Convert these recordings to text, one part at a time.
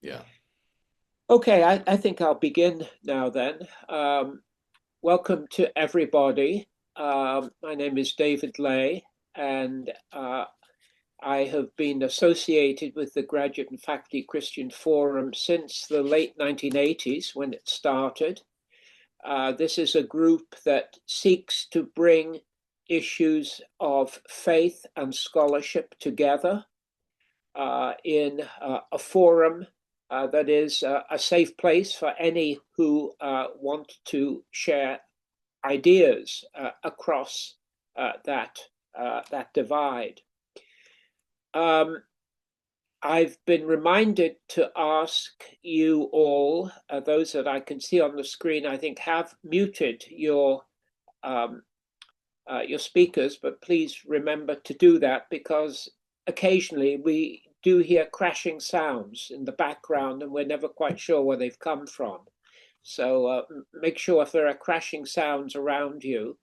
Yeah. Okay, I think I'll begin now then. Welcome to everybody. My name is David Lay, and I have been associated with the Graduate and Faculty Christian Forum since the late 1980s when it started. This is a group that seeks to bring issues of faith and scholarship together in a forum that is a safe place for any who want to share ideas across that divide. Um, I've been reminded to ask you all, those that I can see on the screen, I think have muted um, your speakers, but please remember to do that because occasionally we do hear crashing sounds in the background and we're never quite sure where they've come from. So make sure if there are crashing sounds around you,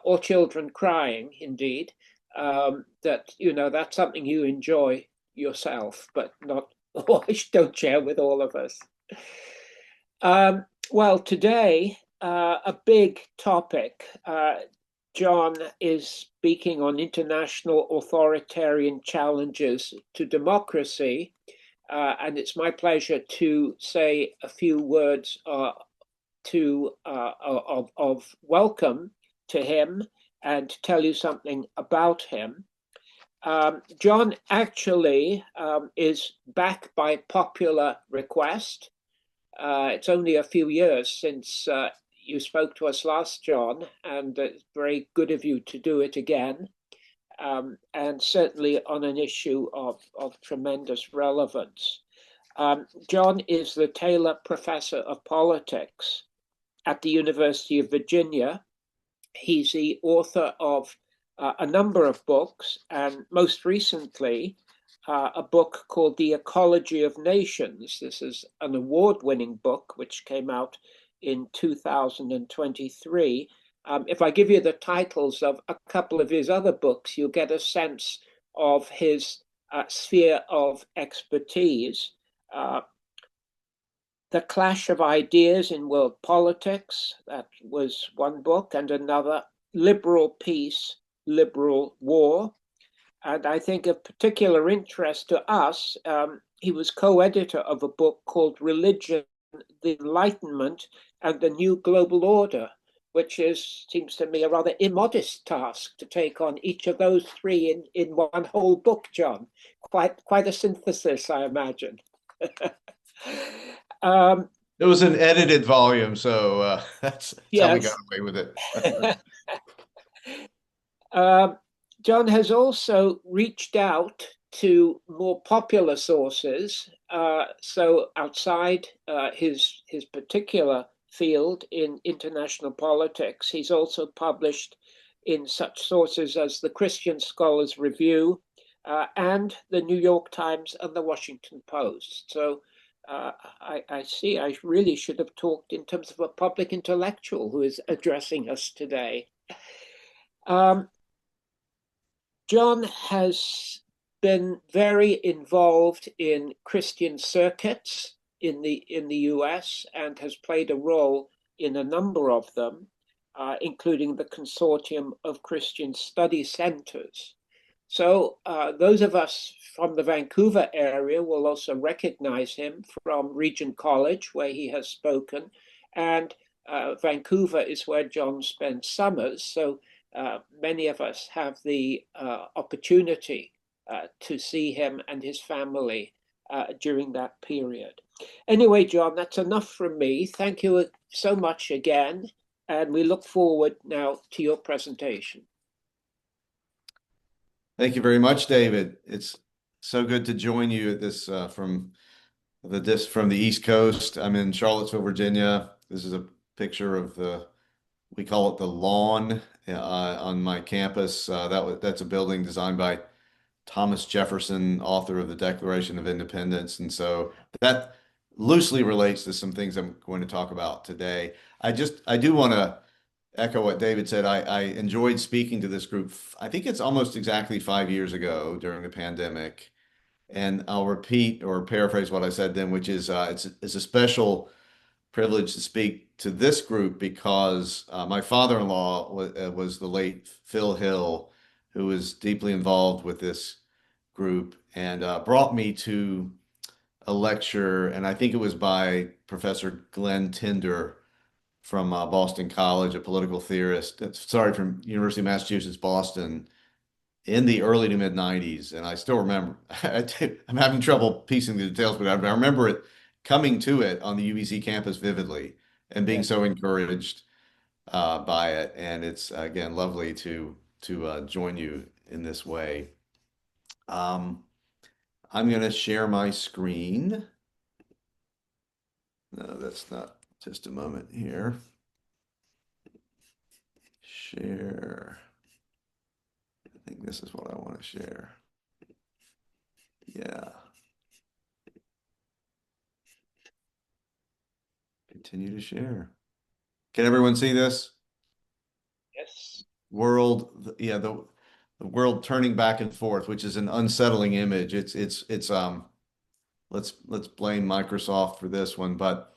or children crying, indeed, that that's something you enjoy yourself, but not don't share with all of us. Well, today a big topic. John is speaking on international authoritarian challenges to democracy, and it's my pleasure to say a few words of welcome to him and to tell you something about him. John actually is back by popular request. It's only a few years since you spoke to us last, John, and it's very good of you to do it again, and certainly on an issue of tremendous relevance. John is the Taylor Professor of Politics at the University of Virginia. He's the author of a number of books, and most recently, a book called The Ecology of Nations. This is an award-winning book which came out in 2023. If I give you the titles of a couple of his other books, you'll get a sense of his sphere of expertise. The Clash of Ideas in World Politics, that was one book, and another, Liberal Peace, Liberal War. And I think of particular interest to us, he was co-editor of a book called Religion, the Enlightenment, and the New Global Order, which seems to me a rather immodest task to take on each of those three in one whole book, John. Quite a synthesis, I imagine. It was an edited volume, so that's how we got Yes. away with it. Um, John has also reached out to more popular sources. So outside his particular field in international politics, he's also published in such sources as the Christian Scholars Review and the New York Times and the Washington Post. So I see I really should have talked in terms of a public intellectual who is addressing us today. Um, John has been very involved in Christian circuits in the US and has played a role in a number of them, including the Consortium of Christian Study Centers. So those of us from the Vancouver area will also recognize him from Regent College, where he has spoken, and Vancouver is where John spends summers. So many of us have the opportunity to see him and his family during that period. Anyway, John, that's enough from me. Thank you so much again, and we look forward now to your presentation. Thank you very much, David. It's so good to join you at this from the East Coast. I'm in Charlottesville, Virginia. This is a picture of we call it the lawn on my campus. That's a building designed by Thomas Jefferson, author of the Declaration of Independence. And so that loosely relates to some things I'm going to talk about today. I do want to echo what David said. I enjoyed speaking to this group. I think it's almost exactly 5 years ago during the pandemic. And I'll repeat or paraphrase what I said then, which is it's a special privilege to speak to this group because my father-in-law was the late Phil Hill, who was deeply involved with this group and brought me to a lecture, and I think it was by Professor Glenn Tinder from Boston College, a political theorist. Sorry, from University of Massachusetts, Boston, in the early to mid 90s. And I still remember, I'm having trouble piecing the details, but I remember it coming to it on the UBC campus vividly and being Yeah. so encouraged by it. And it's again lovely to join you in this way. Um, I'm going to share my screen. No, that's not. Just a moment here. Share. I think this is what I want to share. Yeah. Continue to share. Can everyone see this? Yes. Yeah, the world turning back and forth, which is an unsettling image. It's let's blame Microsoft for this one, but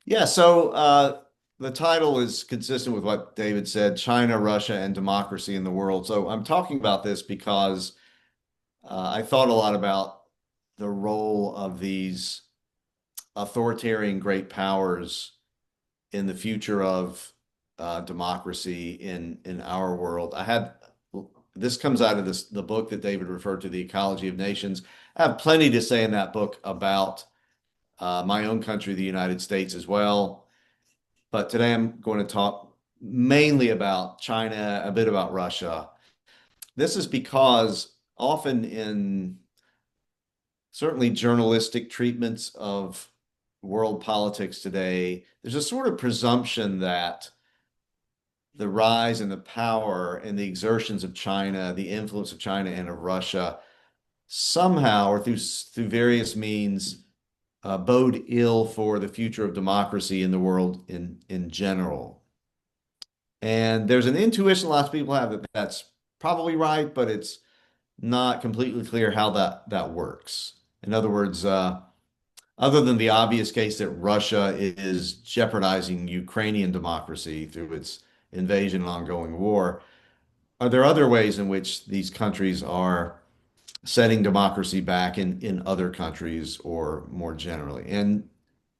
yeah, so the title is consistent with what David said, China, Russia, and democracy in the world. So I'm talking about this because I thought a lot about the role of these authoritarian great powers in the future of democracy in our world. This comes out of the book that David referred to, The Ecology of Nations. I have plenty to say in that book about my own country, the United States, as well. But today I'm going to talk mainly about China, a bit about Russia. This is because often in certainly journalistic treatments of world politics today, there's a sort of presumption that the rise and the power and the exertions of China, the influence of China and of Russia, somehow or through various means bode ill for the future of democracy in the world in general. And there's an intuition lots of people have that that's probably right, but it's not completely clear how that works. In other words, other than the obvious case that Russia is jeopardizing Ukrainian democracy through its invasion and ongoing war, are there other ways in which these countries are setting democracy back in other countries or more generally? And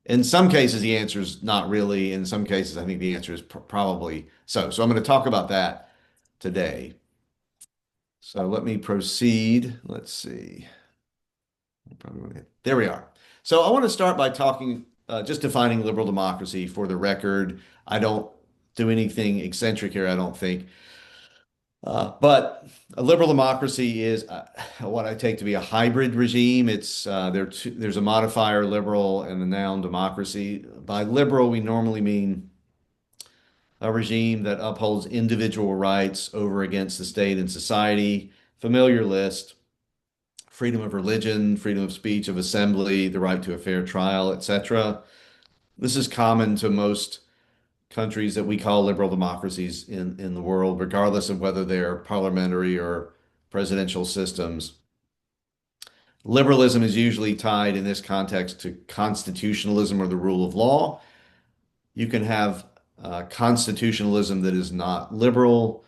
in some cases, the answer is not really. In some cases, I think the answer is probably so. So I'm going to talk about that today. So let me proceed. Let's see. There we are. So I want to start by talking, just defining liberal democracy for the record. I don't do anything eccentric here, I don't think. But a liberal democracy is what I take to be a hybrid regime. There's a modifier liberal and the noun democracy. By liberal, we normally mean a regime that upholds individual rights over against the state and society. Familiar list: freedom of religion, freedom of speech, of assembly, the right to a fair trial, etc. This is common to most countries that we call liberal democracies in the world, regardless of whether they're parliamentary or presidential systems. Liberalism is usually tied in this context to constitutionalism or the rule of law. You can have constitutionalism that is not liberal.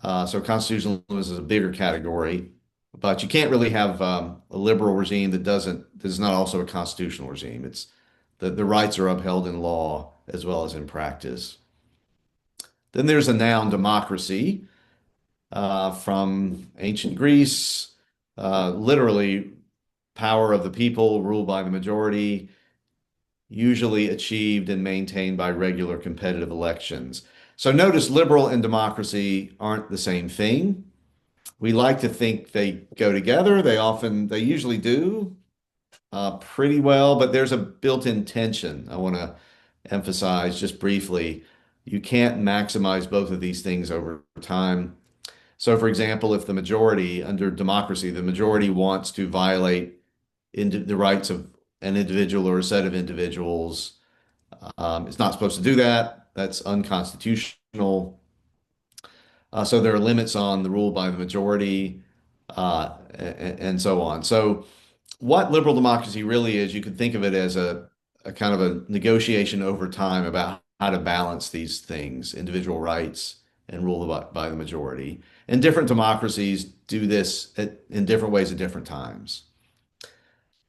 So constitutionalism is a bigger category, but you can't really have a liberal regime that is not also a constitutional regime. It's the rights are upheld in law as well as in practice. Then there's a noun, democracy, from ancient Greece, literally power of the people, ruled by the majority, usually achieved and maintained by regular competitive elections. So notice liberal and democracy aren't the same thing. We like to think they go together. They usually do pretty well, but there's a built-in tension I want to emphasize just briefly. You can't maximize both of these things over time. So, for example, if the majority under democracy, the majority wants to violate the rights of an individual or a set of individuals, it's not supposed to do that. That's unconstitutional. So there are limits on the rule by the majority. and so on. So, what liberal democracy really is, you could think of it as a kind of a negotiation over time about how to balance these things, individual rights and rule by the majority. And different democracies do this in different ways at different times.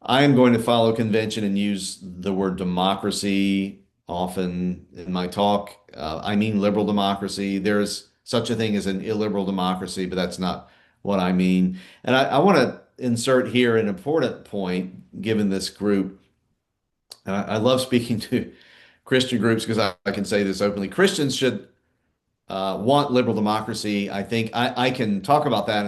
I am going to follow convention and use the word democracy often in my talk. I mean liberal democracy. There's such a thing as an illiberal democracy, but that's not what I mean. And I want to insert here an important point given this group. And I love speaking to Christian groups because I can say this openly. Christians should want liberal democracy. I think I can talk about that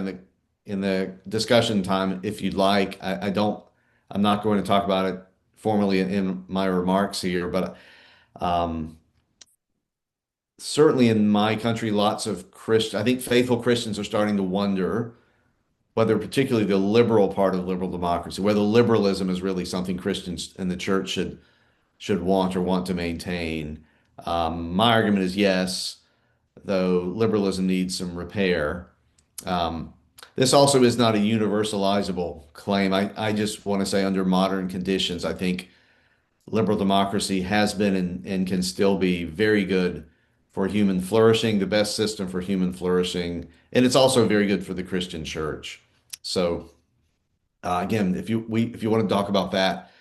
in the discussion time if you'd like. I don't. I'm not going to talk about it formally in my remarks here, but um, certainly in my country, lots of Christian. I think faithful Christians are starting to wonder whether, particularly the liberal part of liberal democracy, whether liberalism is really something Christians and the church should want or want to maintain. My argument is yes, though liberalism needs some repair. Um, this also is not a universalizable claim. I just want to say, under modern conditions, I think liberal democracy has been and can still be very good for human flourishing, the best system for human flourishing, and it's also very good for the Christian church. So, again, if you want to talk about that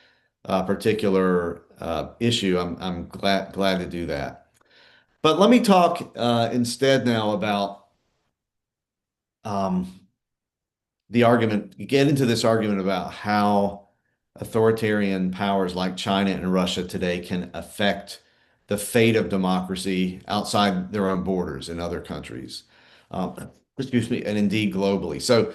particular issue, I'm glad to do that. But let me talk instead now about um, the argument, get into this argument about how authoritarian powers like China and Russia today can affect the fate of democracy outside their own borders in other countries. Excuse me, and indeed globally. So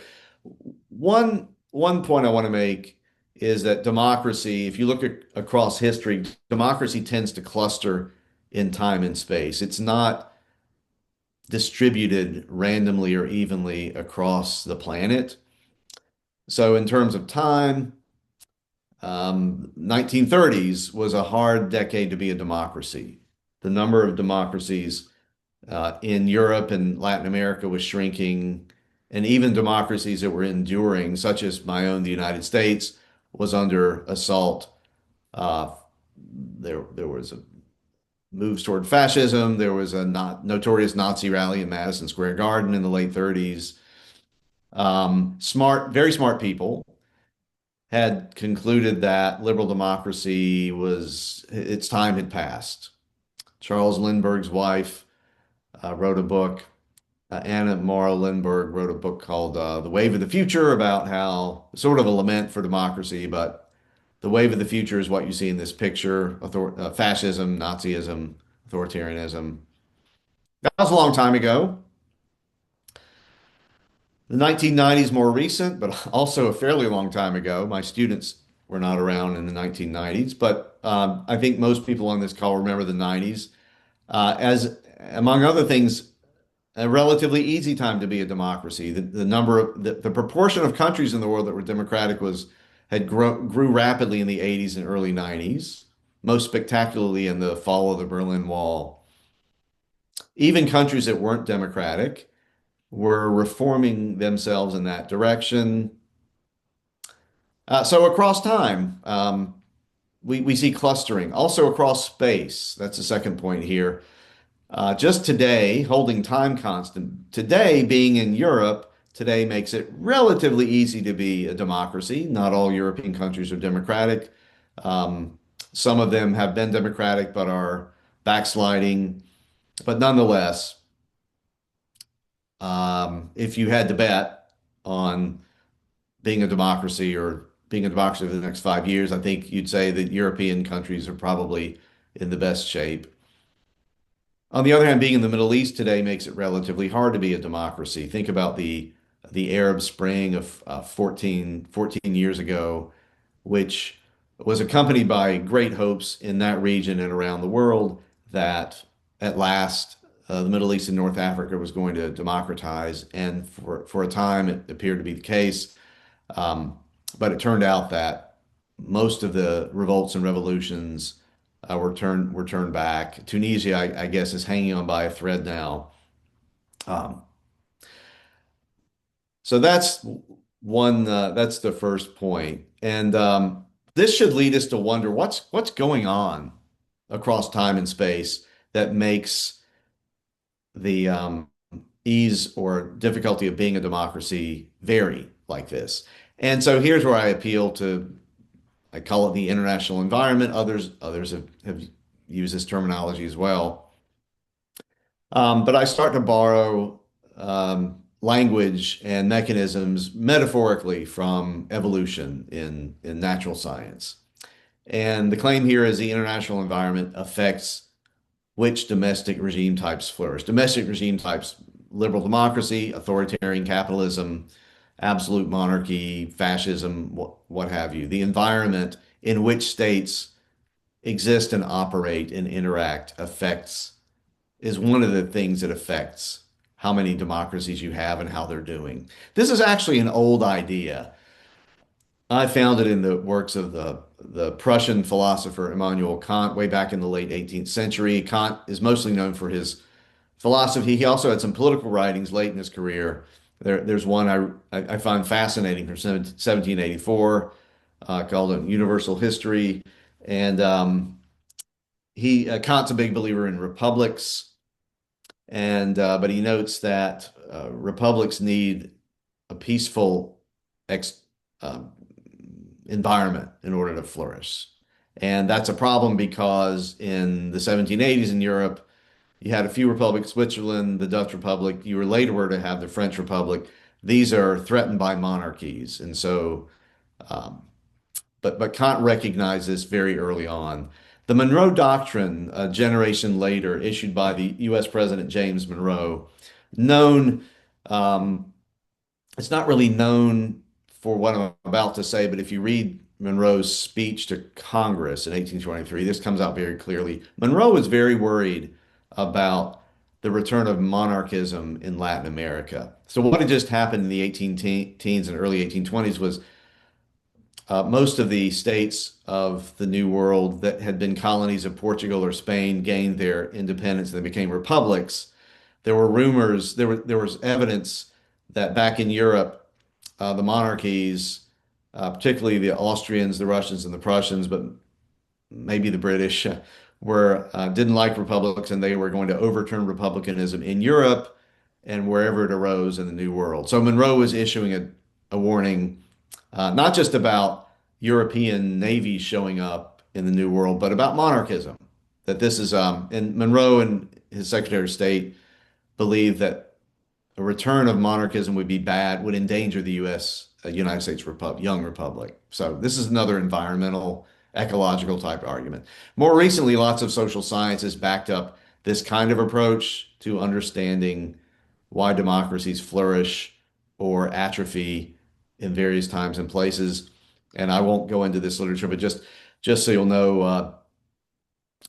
one point I want to make is that democracy, if you look across history, democracy tends to cluster in time and space. It's not distributed randomly or evenly across the planet. So in terms of time, 1930s was a hard decade to be a democracy. The number of democracies in Europe and Latin America was shrinking, and even democracies that were enduring, such as my own, the United States, was under assault. Uh, there was a moves toward fascism. There was a notorious Nazi rally in Madison Square Garden in the late 30s. Very smart people had concluded that liberal democracy was, its time had passed. Charles Lindbergh's wife wrote a book. Anna Morrow Lindbergh wrote a book called The Wave of the Future, about how, sort of a lament for democracy, but the wave of the future is what you see in this picture: fascism, Nazism, authoritarianism. That was a long time ago. The 1990s more recent, but also a fairly long time ago. My students were not around in the 1990s, but I think most people on this call remember the 90s as, among other things, a relatively easy time to be a democracy. The number of the proportion of countries in the world that were democratic grew rapidly in the 80s and early 90s, most spectacularly in the fall of the Berlin Wall. Even countries that weren't democratic were reforming themselves in that direction. So across time, we see clustering. Also across space. That's the second point here. Just today, holding time constant, today being in Europe, today makes it relatively easy to be a democracy. Not all European countries are democratic. Some of them have been democratic but are backsliding. But nonetheless, if you had to bet on being a democracy or being a democracy for the next 5 years, I think you'd say that European countries are probably in the best shape. On the other hand, being in the Middle East today makes it relatively hard to be a democracy. Think about the Arab Spring of 14 years ago, which was accompanied by great hopes in that region and around the world that at last the Middle East and North Africa was going to democratize. And for a time, it appeared to be the case. Um, but it turned out that most of the revolts and revolutions were turned back. Tunisia, I guess, is hanging on by a thread now. Um, So that's the first point. And this should lead us to wonder what's going on across time and space that makes the ease or difficulty of being a democracy vary like this. And so here's where I appeal to, I call it the international environment. Others have used this terminology as well. But I start to borrow language and mechanisms metaphorically from evolution in natural science. And the claim here is the international environment affects which domestic regime types flourish. Domestic regime types, liberal democracy, authoritarian capitalism, absolute monarchy, fascism, what have you. The environment in which states exist and operate and interact affects is one of the things that affects how many democracies you have and how they're doing. This is actually an old idea. I found it in the works of the Prussian philosopher Immanuel Kant way back in the late 18th century. Kant is mostly known for his philosophy. He also had some political writings late in his career. There's one I find fascinating from 1784 called Universal History. And Kant's a big believer in republics. And but he notes that republics need a peaceful ex, um, environment in order to flourish. And that's a problem because in the 1780s in Europe, you had a few republics, Switzerland, the Dutch Republic. You were later were to have the French Republic. These are threatened by monarchies. And so, um, but Kant recognized this very early on. The Monroe Doctrine, a generation later, issued by the U.S. President James Monroe, known um, it's not really known for what I'm about to say, but if you read Monroe's speech to Congress in 1823, this comes out very clearly. Monroe was very worried about the return of monarchism in Latin America. So what had just happened in the 18 teens and early 1820s was most of the states of the New World that had been colonies of Portugal or Spain gained their independence and they became republics. There were rumors, there was evidence that back in Europe, the monarchies, particularly the Austrians, the Russians, and the Prussians, but maybe the British, were didn't like republics, and they were going to overturn republicanism in Europe and wherever it arose in the New World. So Monroe was issuing a warning, not just about European navies showing up in the New World, but about monarchism. That this is, and Monroe and his Secretary of State believed that a return of monarchism would be bad, would endanger the U.S. United States young republic. So this is another environmental, ecological type argument. More recently, lots of social sciences backed up this kind of approach to understanding why democracies flourish or atrophy in various times and places. And I won't go into this literature, but just so you'll know,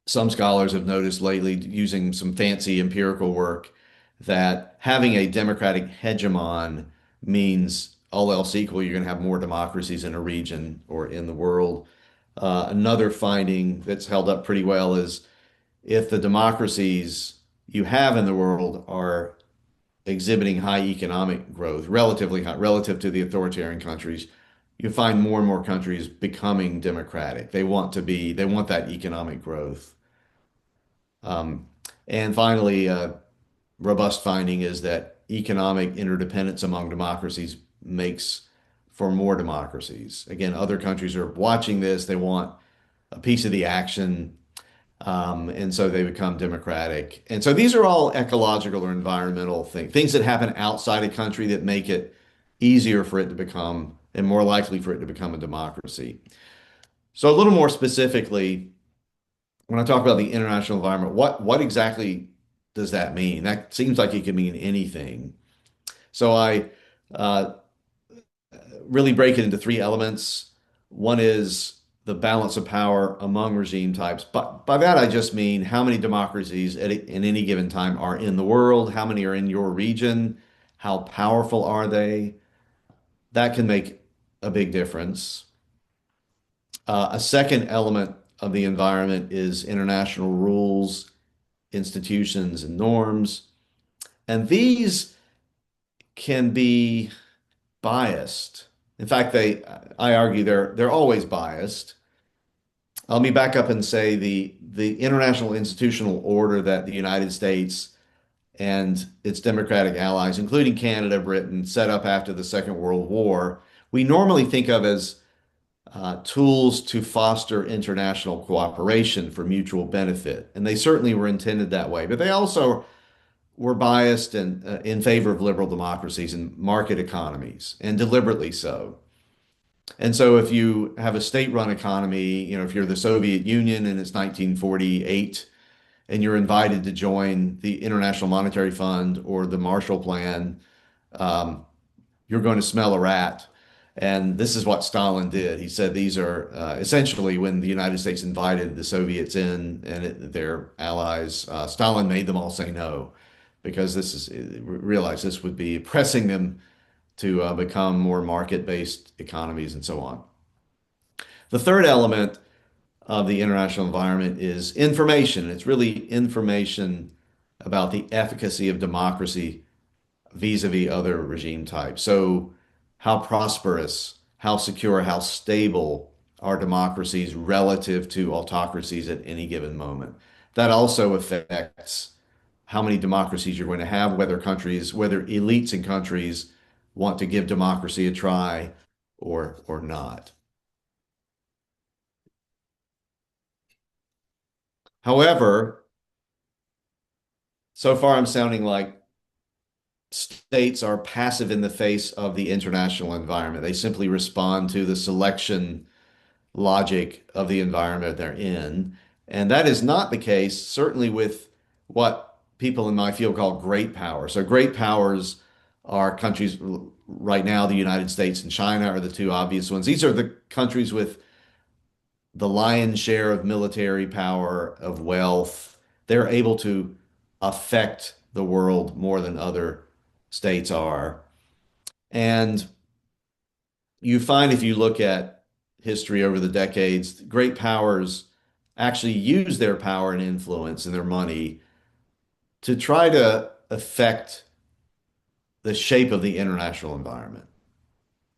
some scholars have noticed lately, using some fancy empirical work, that having a democratic hegemon means all else equal, you're going to have more democracies in a region or in the world. Another finding that's held up pretty well is if the democracies you have in the world are exhibiting high economic growth, relatively high, relative to the authoritarian countries, you find more and more countries becoming democratic. They want that economic growth. Um, and finally, robust finding is that economic interdependence among democracies makes for more democracies. Again, other countries are watching this. They want a piece of the action, and so they become democratic. And so these are all ecological or environmental things that happen outside a country that make it easier for it to become and more likely for it to become a democracy. So a little more specifically, when I talk about the international environment, what exactly does that mean? That seems like it could mean anything. So I uh, really break it into three elements. One is the balance of power among regime types. But by that, I just mean how many democracies in any given time are in the world, how many are in your region, how powerful are they? That can make a big difference. A second element of the environment is international rules, institutions, and norms. And these can be biased. In fact, I argue they're always biased. Let me back up and say the international institutional order that the United States and its democratic allies, including Canada, Britain, set up after the Second World War, we normally think of as tools to foster international cooperation for mutual benefit. And they certainly were intended that way. But they also were biased and in favor of liberal democracies and market economies, and deliberately so. And so if you have a state-run economy, if you're the Soviet Union and it's 1948 and you're invited to join the International Monetary Fund or the Marshall Plan, um, you're going to smell a rat. And this is what Stalin did. He said these are essentially when the United States invited the Soviets in and their allies, Stalin made them all say no because realized this would be pressing them to become more market-based economies and so on. The third element of the international environment is information. It's really information about the efficacy of democracy vis-a-vis other regime types. So, how prosperous, how secure, how stable are democracies relative to autocracies at any given moment? That also affects how many democracies you're going to have, whether elites in countries want to give democracy a try or not. However, so far I'm sounding like states are passive in the face of the international environment. They simply respond to the selection logic of the environment they're in. And that is not the case, certainly with what people in my field call great powers. So, great powers are countries right now, the United States and China are the two obvious ones. These are the countries with the lion's share of military power, of wealth. They're able to affect the world more than other states are. And you find if you look at history over the decades, great powers actually use their power and influence and their money to try to affect the shape of the international environment.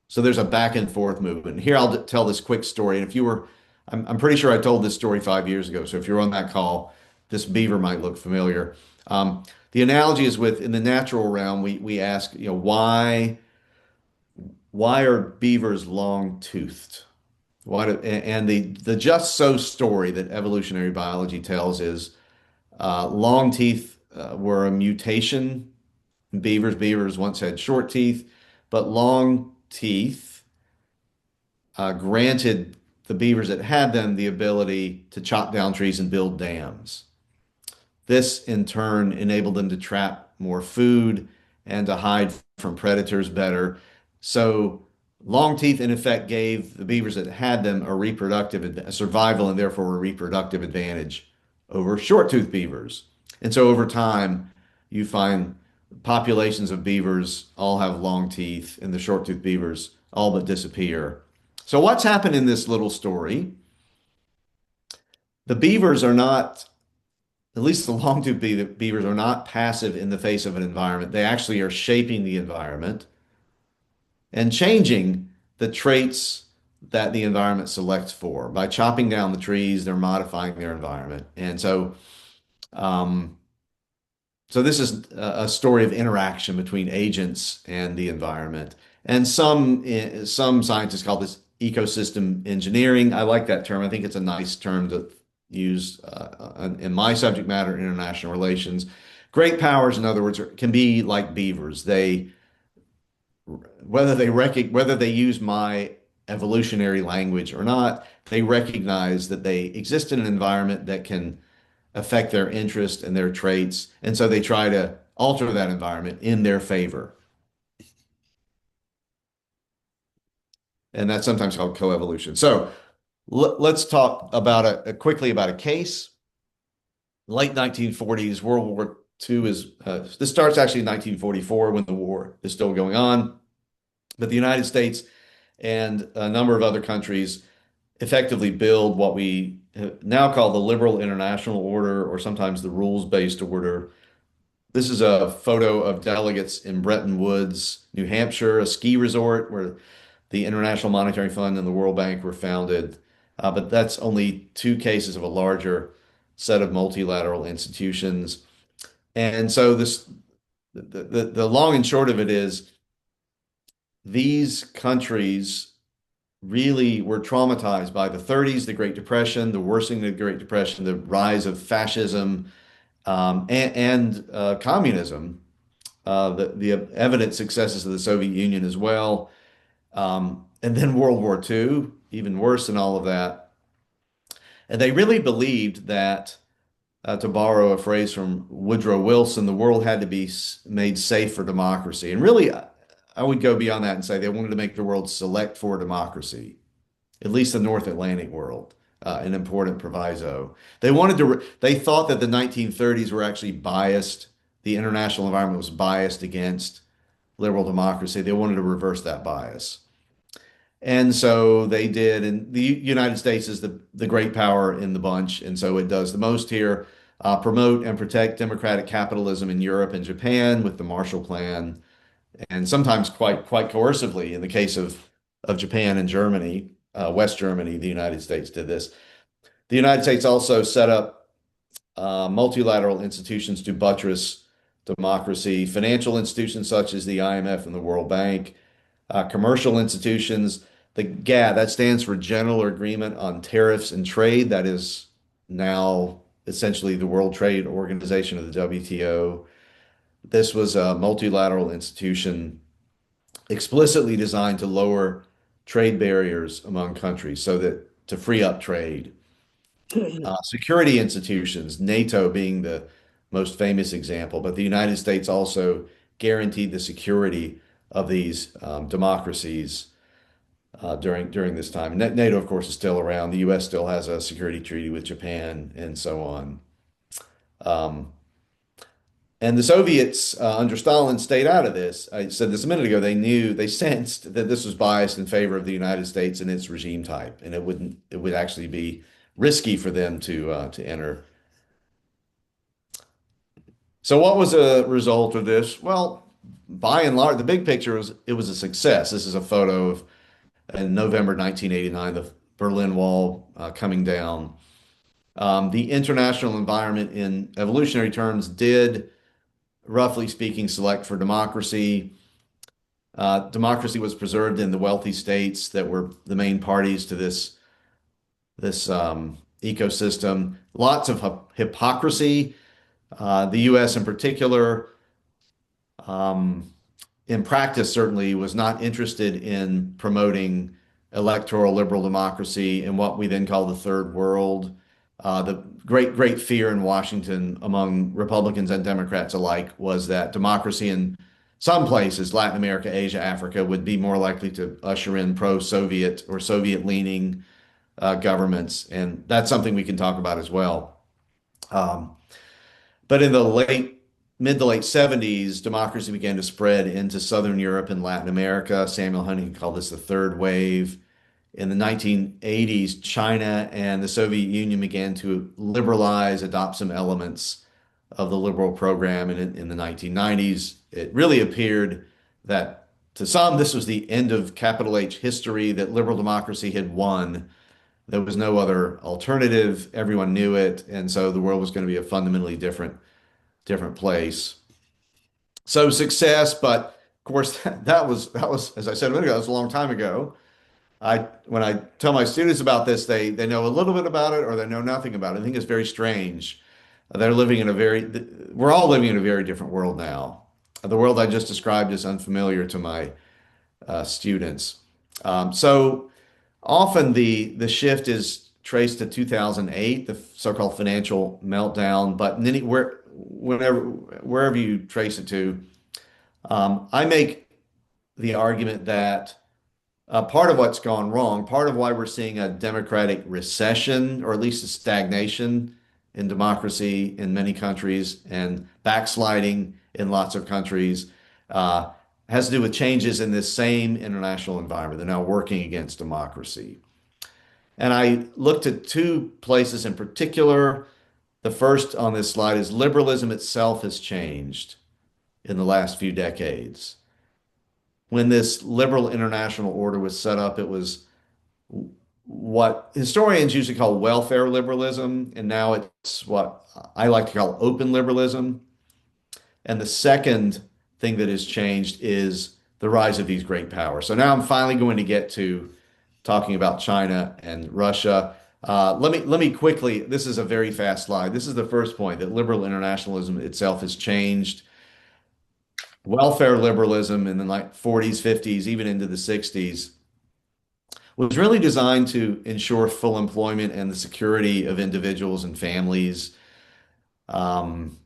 So there's a back and forth movement. And here I'll tell this quick story. And if you were, I'm pretty sure I told this story 5 years ago. So if you're on that call, this beaver might look familiar. The analogy is with in the natural realm, we ask, why are beavers long-toothed? And the just so story that evolutionary biology tells is long teeth were a mutation in beavers. Beavers once had short teeth, but long teeth granted the beavers that had them the ability to chop down trees and build dams. This in turn enabled them to trap more food and to hide from predators better. So long teeth in effect gave the beavers that had them a survival and therefore a reproductive advantage over short-toothed beavers. And so over time, you find populations of beavers all have long teeth and the short-toothed beavers all but disappear. So what's happened in this little story? The beavers are not at least the long-tooth beavers are not passive in the face of an environment. They actually are shaping the environment and changing the traits that the environment selects for. By chopping down the trees, they're modifying their environment. And um, so this is a story of interaction between agents and the environment. And some scientists call this ecosystem engineering. I like that term. I think it's a nice term to use in my subject matter, international relations. Great powers, in other words, can be like beavers. Whether they use my evolutionary language or not, they recognize that they exist in an environment that can affect their interest and their traits, and so they try to alter that environment in their favor. And that's sometimes called coevolution. So let's talk quickly about a case. Late 1940s, World War II this starts actually in 1944 when the war is still going on. But the United States and a number of other countries effectively build what we now call the liberal international order, or sometimes the rules-based order. This is a photo of delegates in Bretton Woods, New Hampshire, a ski resort where the International Monetary Fund and the World Bank were founded. But that's only two cases of a larger set of multilateral institutions. And so the long and short of it is these countries really were traumatized by the 30s, the Great Depression, the worsening of the Great Depression, the rise of fascism, and communism, the evident successes of the Soviet Union as well, and then World War II, even worse than all of that. And they really believed that, to borrow a phrase from Woodrow Wilson, the world had to be made safe for democracy. And really, I would go beyond that and say they wanted to make the world select for democracy, at least the North Atlantic world, an important proviso. They thought that the 1930s were actually biased. The international environment was biased against liberal democracy. They wanted to reverse that bias. And so they did. And the United States is the great power in the bunch. And so it does the most here, promote and protect democratic capitalism in Europe and Japan with the Marshall Plan, and sometimes quite coercively in the case of Japan and Germany, West Germany, the United States did this. The United States also set up multilateral institutions to buttress democracy, financial institutions such as the IMF and the World Bank, commercial institutions. The GATT, that stands for General Agreement on Tariffs and Trade. That is now essentially the World Trade Organization of the WTO. This was a multilateral institution explicitly designed to lower trade barriers among countries so that to free up trade. Security institutions, NATO being the most famous example, but the United States also guaranteed the security of these democracies during this time. NATO, of course, is still around. The U.S. still has a security treaty with Japan and so on. Um, and the Soviets, under Stalin, stayed out of this. I said this a minute ago. They sensed that this was biased in favor of the United States and its regime type, and it would actually be risky for them to enter. So what was a result of this? Well, by and large, the big picture was it was a success. This is a photo of in November 1989, the Berlin Wall coming down. The international environment in evolutionary terms did, roughly speaking, select for democracy. Democracy was preserved in the wealthy states that were the main parties to this ecosystem. Lots of hypocrisy. The U.S. in particular, um, in practice, certainly was not interested in promoting electoral liberal democracy in what we then call the third world. The great fear in Washington among Republicans and Democrats alike was that democracy in some places, Latin America, Asia, Africa, would be more likely to usher in pro-Soviet or Soviet-leaning governments, and that's something we can talk about as well. Um, but in the mid to late 70s, democracy began to spread into Southern Europe and Latin America. Samuel Huntington called this the third wave. In the 1980s, China and the Soviet Union began to liberalize, adopt some elements of the liberal program. And in the 1990s, it really appeared that to some, this was the end of capital H history, that liberal democracy had won. There was no other alternative. Everyone knew it. And so the world was going to be a fundamentally different place. So success, but of course that was as I said a minute ago, that was a long time ago. I when I tell my students about this, they know a little bit about it or they know nothing about it. I think it's very strange. They're living in a very we're all living in a very different world now. The world I just described is unfamiliar to my students. So often the shift is traced to 2008, the so-called financial meltdown, but wherever you trace it to, I make the argument that part of what's gone wrong, part of why we're seeing a democratic recession, or at least a stagnation in democracy in many countries and backsliding in lots of countries, has to do with changes in this same international environment. They're now working against democracy. And I looked at two places in particular. The first on this slide is liberalism itself has changed in the last few decades. When this liberal international order was set up, it was what historians usually call welfare liberalism, and now it's what I like to call open liberalism. And the second thing that has changed is the rise of these great powers. So now I'm finally going to get to talking about China and Russia. Let me quickly. This is a very fast slide. This is the first point that liberal internationalism itself has changed. Welfare liberalism in the like 40s, 50s, even into the 60s was really designed to ensure full employment and the security of individuals and families um,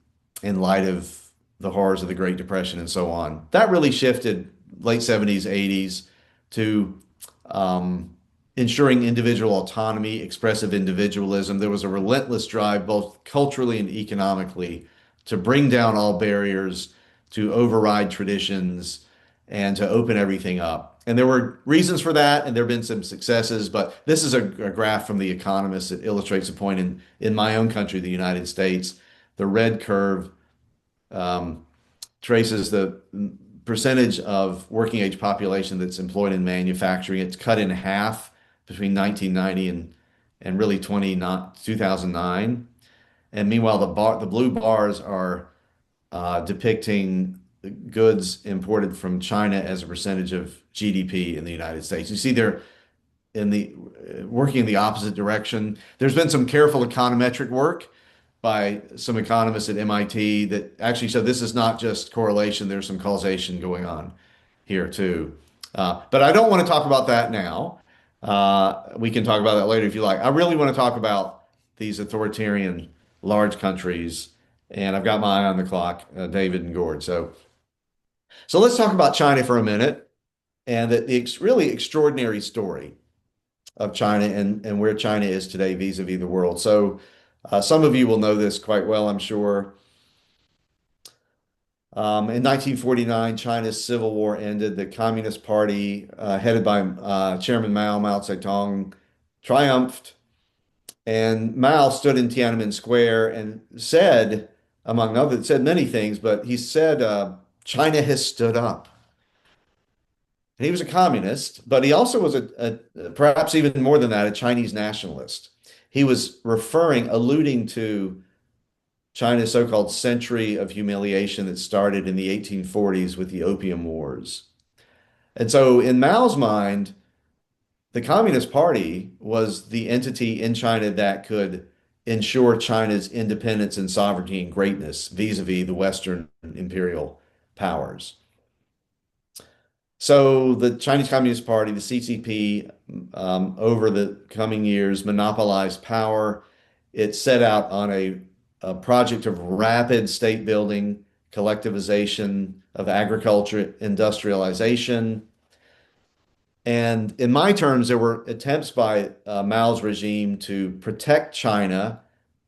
in light of the horrors of the Great Depression and so on. That really shifted late 70s, 80s to um, ensuring individual autonomy, expressive individualism. There was a relentless drive, both culturally and economically, to bring down all barriers, to override traditions, and to open everything up. And there were reasons for that, and there have been some successes, but this is a graph from The Economist that illustrates a point in my own country, the United States. The red curve um, traces the percentage of working age population that's employed in manufacturing. It's cut in half between 1990 and really 2009. And meanwhile, the blue bars are depicting goods imported from China as a percentage of GDP in the United States. You see they're in the working in the opposite direction. There's been some careful econometric work by some economists at MIT that actually show this is not just correlation, there's some causation going on here too. But I don't want to talk about that now. We can talk about that later if you like. I really want to talk about these authoritarian large countries, and I've got my eye on the clock, David and Gord. So let's talk about China for a minute and the really extraordinary story of China and where China is today vis-a-vis the world. So some of you will know this quite well, I'm sure. In 1949, China's civil war ended. The Communist Party, headed by Chairman Mao Zedong, triumphed. And Mao stood in Tiananmen Square and said, among others, said many things, but he said, China has stood up. And he was a communist, but he also was perhaps even more than that, a Chinese nationalist. He was alluding to China's so-called century of humiliation that started in the 1840s with the Opium Wars. And so in Mao's mind, the Communist Party was the entity in China that could ensure China's independence and sovereignty and greatness vis-a-vis the Western imperial powers. So the Chinese Communist Party, the CCP, over the coming years monopolized power. It set out on a project of rapid state building, collectivization of agriculture, industrialization. And in my terms, there were attempts by Mao's regime to protect China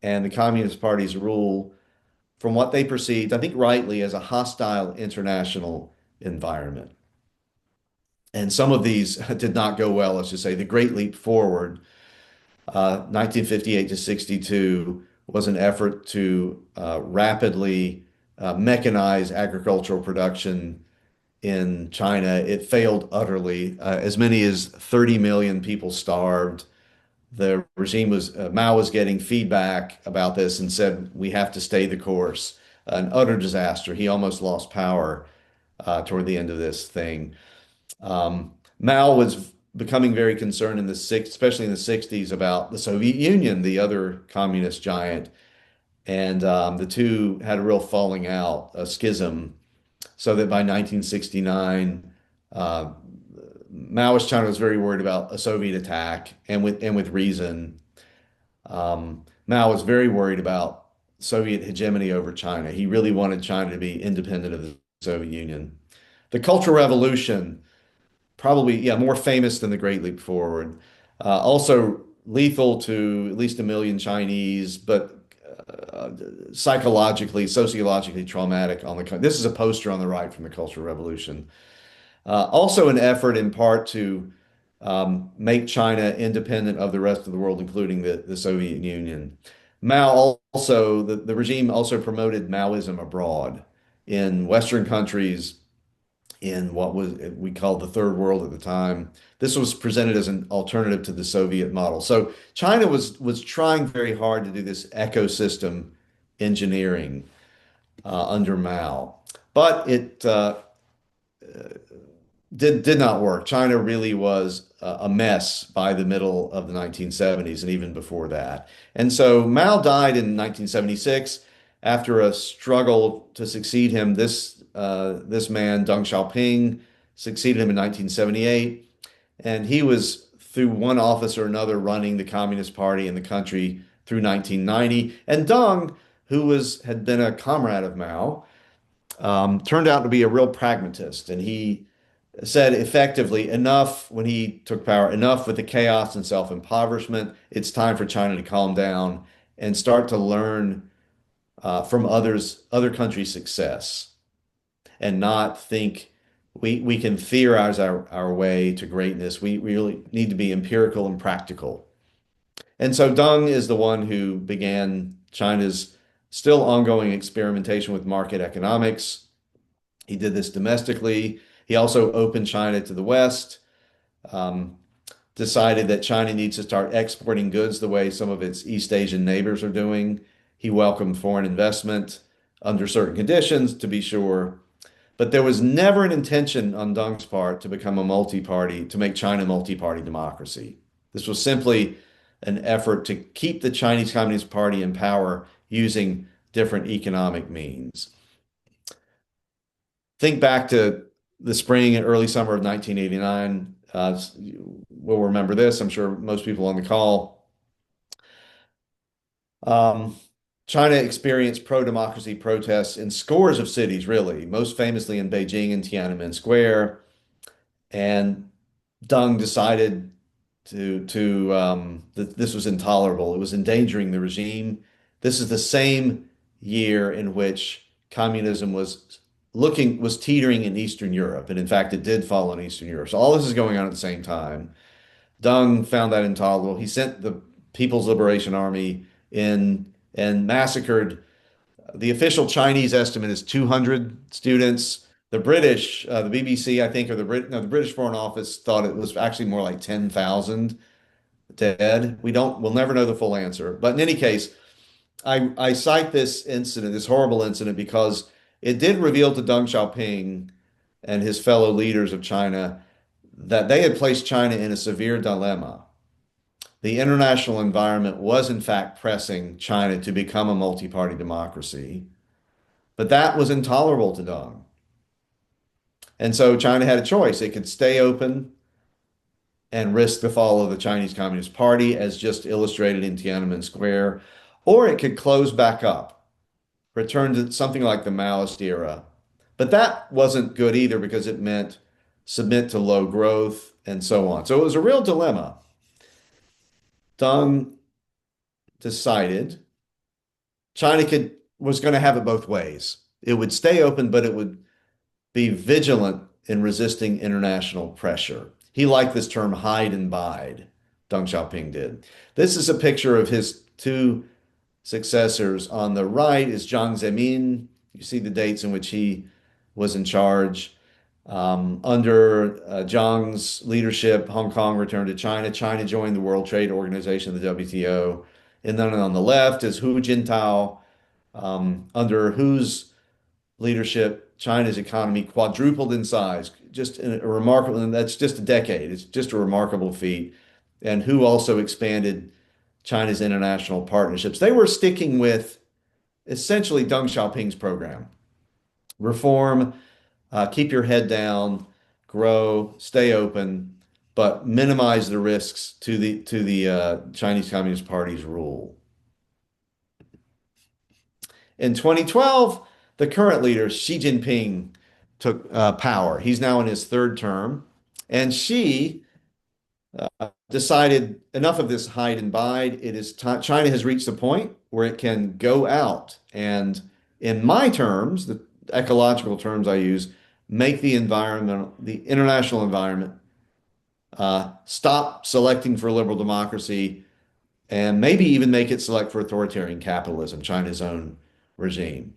and the Communist Party's rule from what they perceived, I think rightly, as a hostile international environment. And some of these did not go well, let's just say. The Great Leap Forward, 1958 to 62, was an effort to rapidly mechanize agricultural production in China. It failed utterly. As many as 30 million people starved. The regime Mao was getting feedback about this and said, we have to stay the course. An utter disaster. He almost lost power toward the end of this thing. Mao was becoming very concerned especially in the 60s, about the Soviet Union, the other communist giant. And the two had a real falling out, a schism, so that by 1969, Maoist China was very worried about a Soviet attack, and with reason. Mao was very worried about Soviet hegemony over China. He really wanted China to be independent of the Soviet Union. The Cultural Revolution, probably, yeah, more famous than the Great Leap Forward. Also lethal to at least a million Chinese, but psychologically, sociologically traumatic on the country. This is a poster on the right from the Cultural Revolution. Also an effort in part to make China independent of the rest of the world, including the Soviet Union. Mao also, the regime also promoted Maoism abroad in Western countries in what was we called the third world at the time. This was presented as an alternative to the Soviet model. So China was trying very hard to do this ecosystem engineering under Mao, but it did not work. China really was a mess by the middle of the 1970s and even before that. And so Mao died in 1976 after a struggle to succeed him. This man, Deng Xiaoping, succeeded him in 1978, and he was through one office or another running the Communist Party in the country through 1990. And Deng, who had been a comrade of Mao, turned out to be a real pragmatist, and he said effectively, enough when he took power, enough with the chaos and self-impoverishment. It's time for China to calm down and start to learn from other countries' success and not think we can theorize our way to greatness. We really need to be empirical and practical. And so Deng is the one who began China's still ongoing experimentation with market economics. He did this domestically. He also opened China to the West, um, decided that China needs to start exporting goods the way some of its East Asian neighbors are doing. He welcomed foreign investment under certain conditions, to be sure, but there was never an intention on Deng's part to become a multi-party, to make China a multi-party democracy. This was simply an effort to keep the Chinese Communist Party in power using different economic means. Think back to the spring and early summer of 1989. We'll remember this. I'm sure most people on the call. Um, China experienced pro-democracy protests in scores of cities, really, most famously in Beijing and Tiananmen Square. And Deng decided that this was intolerable. It was endangering the regime. This is the same year in which communism was teetering in Eastern Europe, and in fact, it did fall in Eastern Europe. So all this is going on at the same time. Deng found that intolerable. He sent the People's Liberation Army in and massacred. The official Chinese estimate is 200 students. The British, the BBC, I think, or the British Foreign Office thought it was actually more like 10,000 dead. We'll never know the full answer. But in any case, I cite this incident, this horrible incident, because it did reveal to Deng Xiaoping and his fellow leaders of China that they had placed China in a severe dilemma. The international environment was, in fact, pressing China to become a multi-party democracy, but that was intolerable to Deng. And so China had a choice. It could stay open and risk the fall of the Chinese Communist Party, as just illustrated in Tiananmen Square, or it could close back up, return to something like the Maoist era. But that wasn't good either because it meant submit to low growth and so on. So it was a real dilemma. Deng decided was going to have it both ways. It would stay open, but it would be vigilant in resisting international pressure. He liked this term hide and bide, Deng Xiaoping did. This is a picture of his two successors. On the right is Jiang Zemin. You see the dates in which he was in charge. Under Jiang's leadership, Hong Kong returned to China. China joined the World Trade Organization, the WTO. And then on the left is Hu Jintao. Under Hu's leadership, China's economy quadrupled in size. Just a remarkable, and that's just a decade. It's just a remarkable feat. And Hu also expanded China's international partnerships. They were sticking with essentially Deng Xiaoping's program. Reform, keep your head down, grow, stay open, but minimize the risks to the Chinese Communist Party's rule. In 2012, the current leader, Xi Jinping, took power. He's now in his third term, and Xi decided enough of this hide and bide. It is time. China has reached the point where it can go out and, in my terms, the ecological terms I use, make the international environment, stop selecting for liberal democracy, and maybe even make it select for authoritarian capitalism, China's own regime.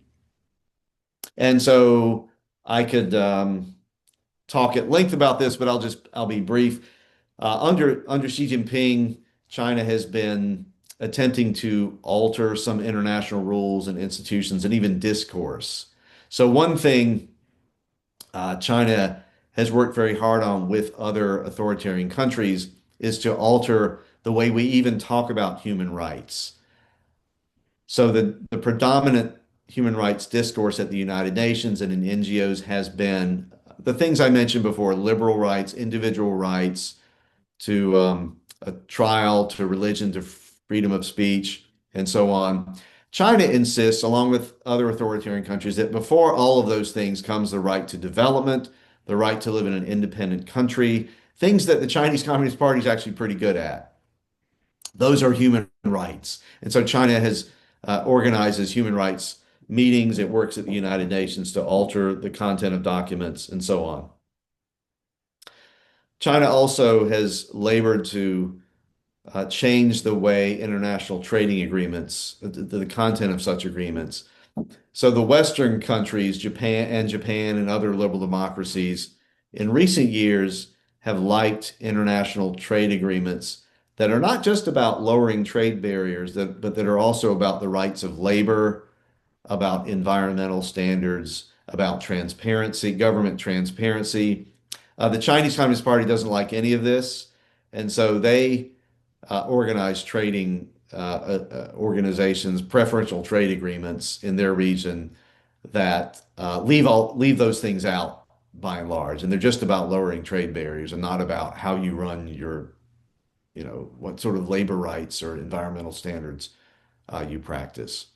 And so I could talk at length about this, but I'll be brief. Under Xi Jinping, China has been attempting to alter some international rules and institutions and even discourse. So one thing China has worked very hard on with other authoritarian countries is to alter the way we even talk about human rights. So the predominant human rights discourse at the United Nations and in NGOs has been the things I mentioned before: liberal rights, individual rights, to a trial, to religion, to freedom of speech, and so on. China insists, along with other authoritarian countries, that before all of those things comes the right to development, the right to live in an independent country, things that the Chinese Communist Party is actually pretty good at. Those are human rights. And so China has organizes human rights meetings. It works at the United Nations to alter the content of documents and so on. China also has labored to change the way international trading agreements, the content of such agreements. So the Western countries, Japan and other liberal democracies, in recent years have liked international trade agreements that are not just about lowering trade barriers, but that are also about the rights of labor, about environmental standards, about transparency, government transparency. The Chinese Communist Party doesn't like any of this, and so they organize trading organizations, preferential trade agreements in their region that leave those things out by and large, and they're just about lowering trade barriers and not about how you run your, what sort of labor rights or environmental standards you practice.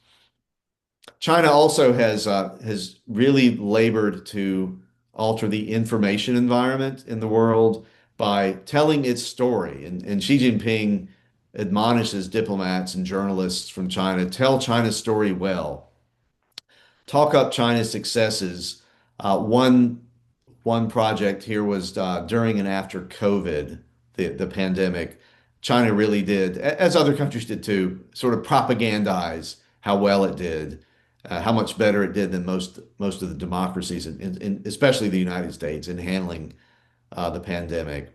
China also has really labored to alter the information environment in the world by telling its story. And Xi Jinping admonishes diplomats and journalists from China, tell China's story well, talk up China's successes. One project here was during and after COVID, the pandemic. China really did, as other countries did too, sort of propagandize how well it did, how much better it did than most of the democracies, especially the United States, in handling the pandemic.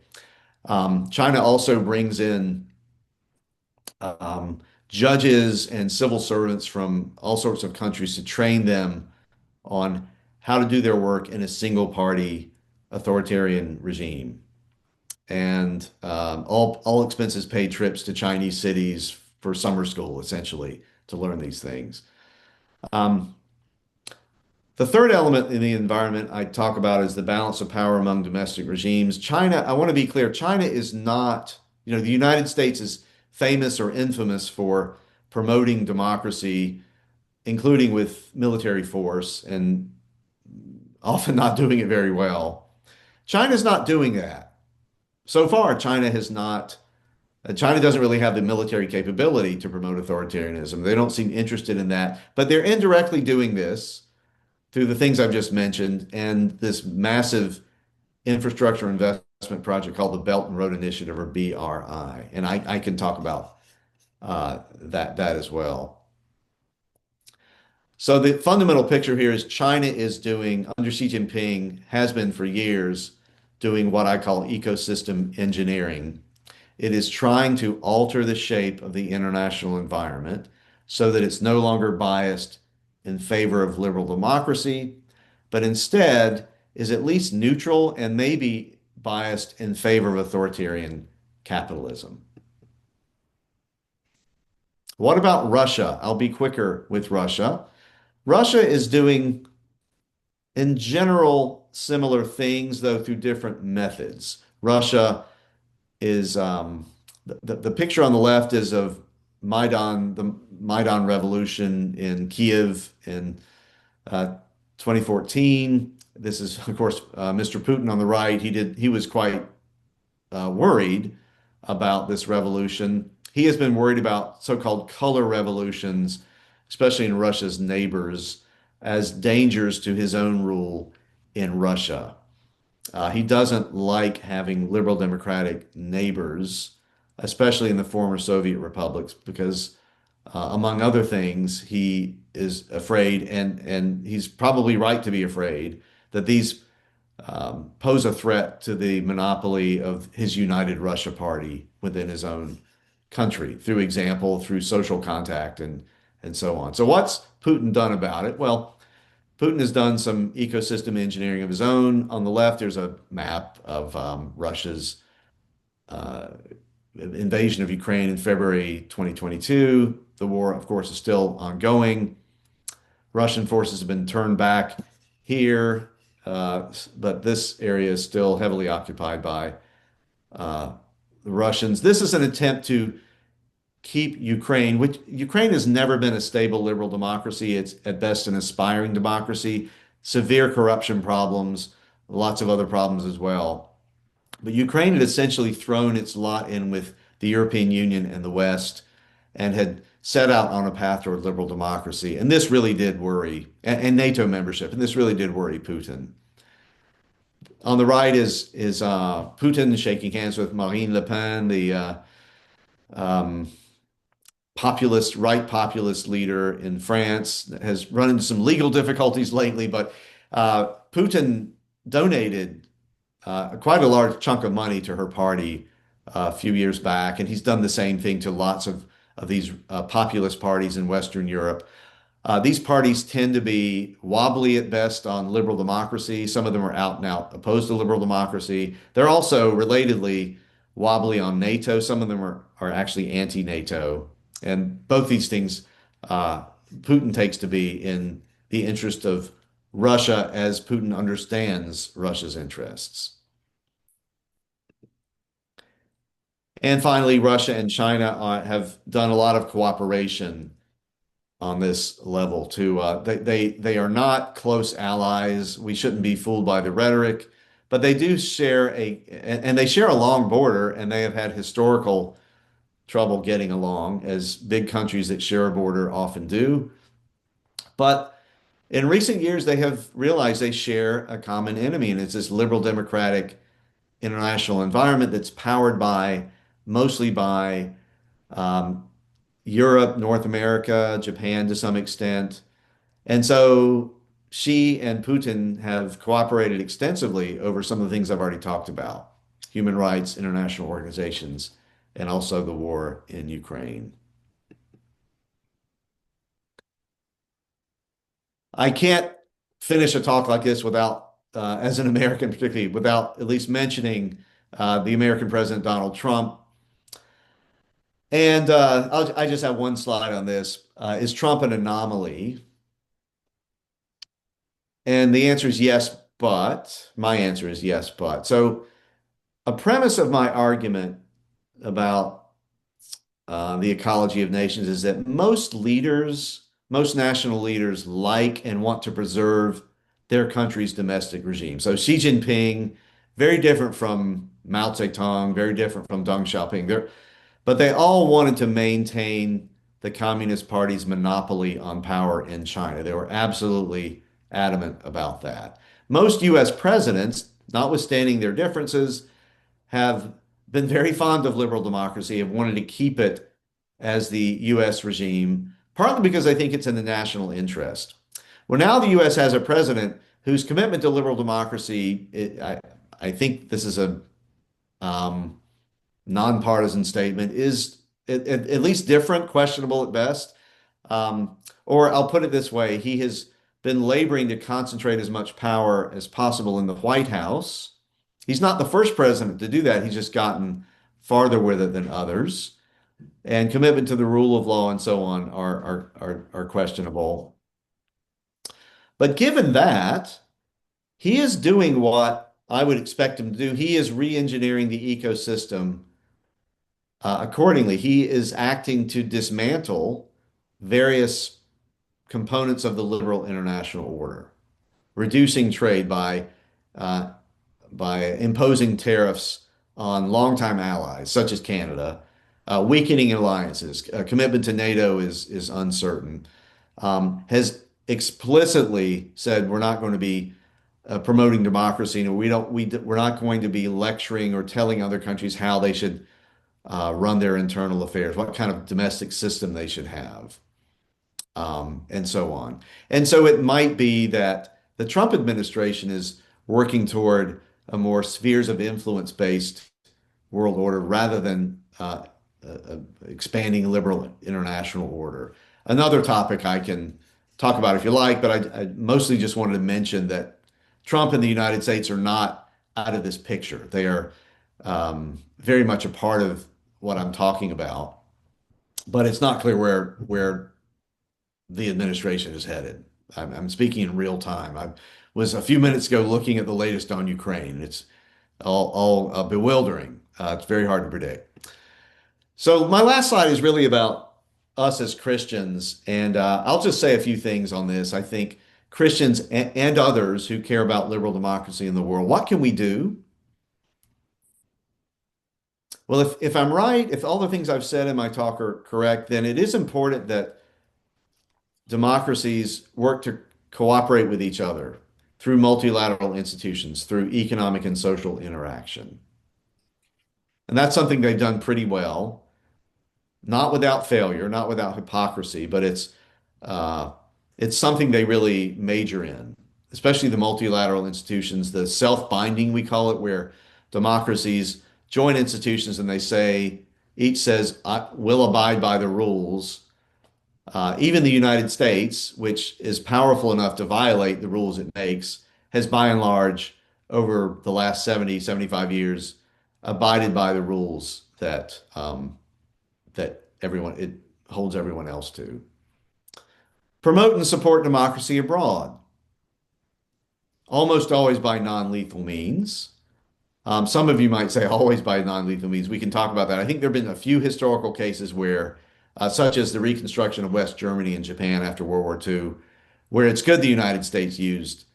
China also brings in judges and civil servants from all sorts of countries to train them on how to do their work in a single party authoritarian regime. And all expenses paid trips to Chinese cities for summer school, essentially, to learn these things. Um, the third element in the environment I talk about is the balance of power among domestic regimes. China, I want to be clear, China is not, the United States is famous or infamous for promoting democracy, including with military force, and often not doing it very well. China's not doing that. So far, China doesn't really have the military capability to promote authoritarianism. They don't seem interested in that, but they're indirectly doing this through the things I've just mentioned and this massive infrastructure investment project called the Belt and Road Initiative, or BRI. And I can talk about that as well. So the fundamental picture here is China is doing, under Xi Jinping, has been for years, doing what I call ecosystem engineering. It is trying to alter the shape of the international environment so that it's no longer biased in favor of liberal democracy, but instead is at least neutral and maybe biased in favor of authoritarian capitalism. What about Russia? I'll be quicker with Russia. Russia is doing, in general, similar things, though through different methods. Russia is the picture on the left is of the Maidan Revolution in Kiev in 2014. This is, of course, Mr. Putin on the right. He was quite worried about this revolution. He has been worried about so-called color revolutions, especially in Russia's neighbors, as dangers to his own rule in Russia. He doesn't like having liberal democratic neighbors especially in the former Soviet republics, because among other things, he is afraid, and he's probably right to be afraid, that these pose a threat to the monopoly of his United Russia party within his own country, through example, through social contact, and so on. So what's Putin done about it? Well, Putin has done some ecosystem engineering of his own. On the left, there's a map of Russia's uh, invasion of Ukraine in February 2022. The war, of course, is still ongoing. Russian forces have been turned back here, but this area is still heavily occupied by uh, the Russians. This is an attempt to keep Ukraine, which Ukraine has never been a stable liberal democracy. It's at best an aspiring democracy, severe corruption problems, lots of other problems as well. But Ukraine had essentially thrown its lot in with the European Union and the West and had set out on a path toward liberal democracy. And this really did worry, and NATO membership, and this really did worry Putin. On the right is Putin shaking hands with Marine Le Pen, the um, right populist leader in France, has run into some legal difficulties lately, but Putin donated quite a large chunk of money to her party a few years back, and he's done the same thing to lots of these populist parties in Western Europe. These parties tend to be wobbly at best on liberal democracy. Some of them are out and out opposed to liberal democracy. They're also relatedly wobbly on NATO. Some of them are actually anti-NATO. And both these things Putin takes to be in the interest of Russia as Putin understands Russia's interests. And finally, Russia and China have done a lot of cooperation on this level too. They are not close allies. We shouldn't be fooled by the rhetoric, but they do share and they share a long border, and they have had historical trouble getting along, as big countries that share a border often do. But in recent years, they have realized they share a common enemy, and it's this liberal democratic international environment that's powered by mostly by um, Europe, North America, Japan to some extent. And so Xi and Putin have cooperated extensively over some of the things I've already talked about: human rights, international organizations, and also the war in Ukraine. I can't finish a talk like this without, as an American particularly, without at least mentioning the American President Donald Trump. And I just have one slide on this. Is Trump an anomaly? And the answer is yes, but my answer is yes, but. So a premise of my argument about the ecology of nations is that most leaders, most national leaders like and want to preserve their country's domestic regime. So Xi Jinping, very different from Mao Zedong, very different from Deng Xiaoping. But they all wanted to maintain the Communist Party's monopoly on power in China. They were absolutely adamant about that. Most US presidents, notwithstanding their differences, have been very fond of liberal democracy, have wanted to keep it as the US regime, partly because I think it's in the national interest. Well, now the US has a president whose commitment to liberal democracy, I think this is a nonpartisan statement, is at least different, questionable at best. Or I'll put it this way, he has been laboring to concentrate as much power as possible in the White House. He's not the first president to do that. He's just gotten farther with it than others. And commitment to the rule of law and so on are questionable. But given that, he is doing what I would expect him to do. He is re-engineering the ecosystem accordingly. He is acting to dismantle various components of the liberal international order, reducing trade uh, by imposing tariffs on longtime allies such as Canada, weakening alliances. Commitment to NATO is uncertain. Has explicitly said we're not going to be promoting democracy, and we're not going to be lecturing or telling other countries how they should run their internal affairs, what kind of domestic system they should have, and so on. And so it might be that the Trump administration is working toward a more spheres of influence based world order rather than expanding liberal international order. Another topic I can talk about if you like, but I mostly just wanted to mention that Trump and the United States are not out of this picture. They are very much a part of what I'm talking about, but it's not clear where the administration is headed. I'm speaking in real time. I was a few minutes ago looking at the latest on Ukraine. It's all bewildering. It's very hard to predict. So my last slide is really about us as Christians, and I'll just say a few things on this. I think Christians and others who care about liberal democracy in the world, what can we do? Well, if I'm right, if all the things I've said in my talk are correct, then it is important that democracies work to cooperate with each other through multilateral institutions, through economic and social interaction. And that's something they've done pretty well, not without failure, not without hypocrisy, but it's something they really major in, especially the multilateral institutions, the self-binding, we call it, where democracies join institutions and they say, each says, I will abide by the rules. Even the United States, which is powerful enough to violate the rules it makes, has by and large, over the last 70, 75 years, abided by the rules that everyone it holds everyone else to. Promote and support democracy abroad, almost always by non-lethal means. Some of you might say always by non-lethal means. We can talk about that. I think there have been a few historical cases where, such as the reconstruction of West Germany and Japan after World War II, where it's good the United States used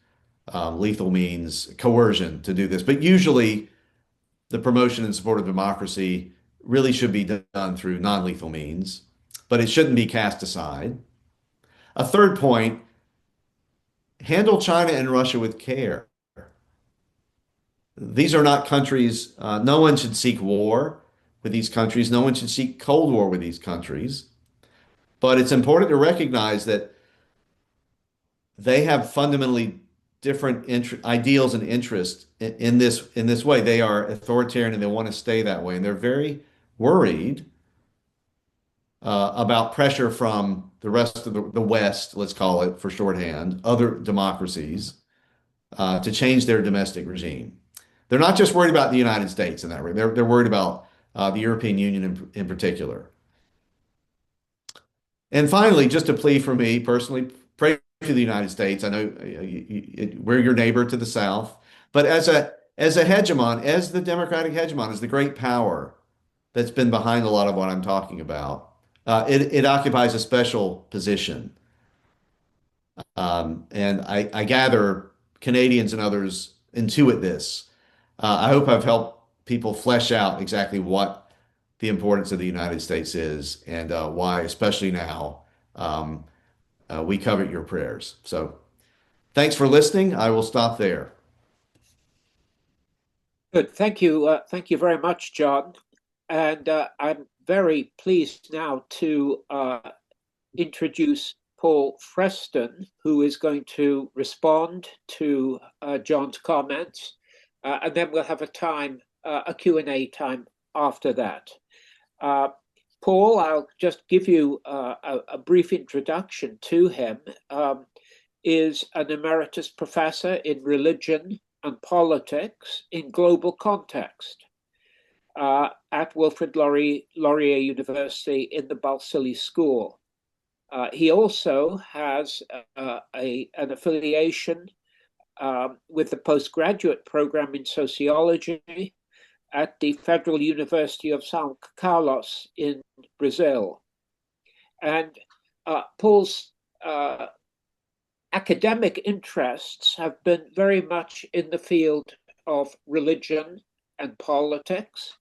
lethal means, coercion to do this. But usually the promotion and support of democracy really should be done through non-lethal means, but it shouldn't be cast aside. A third point, handle China and Russia with care. These are not countries, no one should seek war with these countries. No one should seek Cold War with these countries. But it's important to recognize that they have fundamentally different ideals and interests in this way. They are authoritarian and they want to stay that way. And they're very worried about pressure from the rest of the West, let's call it for shorthand, other democracies, to change their domestic regime. They're not just worried about the United States in that way. They're worried about the European Union in particular. And finally, just a plea for me personally, pray to the United States. I know we're your neighbor to the south, but as a hegemon, as the democratic hegemon, as the great power that's been behind a lot of what I'm talking about, it occupies a special position. And I gather Canadians and others intuit this. I hope I've helped people flesh out exactly what the importance of the United States is and why, especially now, we covet your prayers. So thanks for listening. I will stop there. Good. Thank you. Thank you very much, John. And I'm very pleased now to introduce Paul Freston, who is going to respond to John's comments. And then we'll have a Q&A time after that. Paul, I'll just give you a brief introduction to him, is an emeritus professor in religion and politics in global context at Wilfrid Laurier University in the Balsillie School. He also has an affiliation with the postgraduate program in sociology at the Federal University of São Carlos in Brazil. And Paul's academic interests have been very much in the field of religion and politics.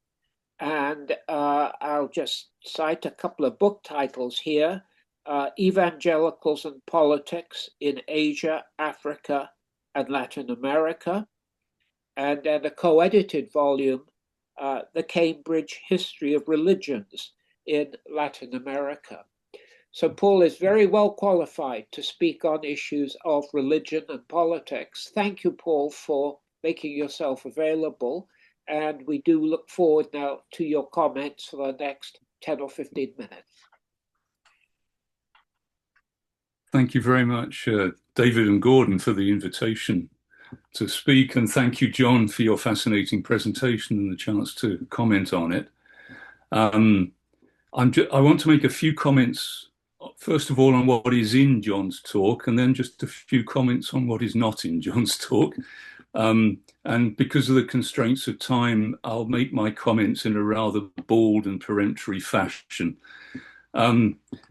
And I'll just cite a couple of book titles here. Evangelicals and Politics in Asia, Africa, and Latin America, and then a co-edited volume the Cambridge History of Religions in Latin America. So Paul is very well qualified to speak on issues of religion and politics. Thank you, Paul, for making yourself available. And we do look forward now to your comments for the next 10 or 15 minutes. Thank you very much, David and Gordon, for the invitation to speak. And thank you, John, for your fascinating presentation and the chance to comment on it. I want to make a few comments, first of all, on what is in John's talk, and then just a few comments on what is not in John's talk. And because of the constraints of time, I'll make my comments in a rather bald and peremptory fashion.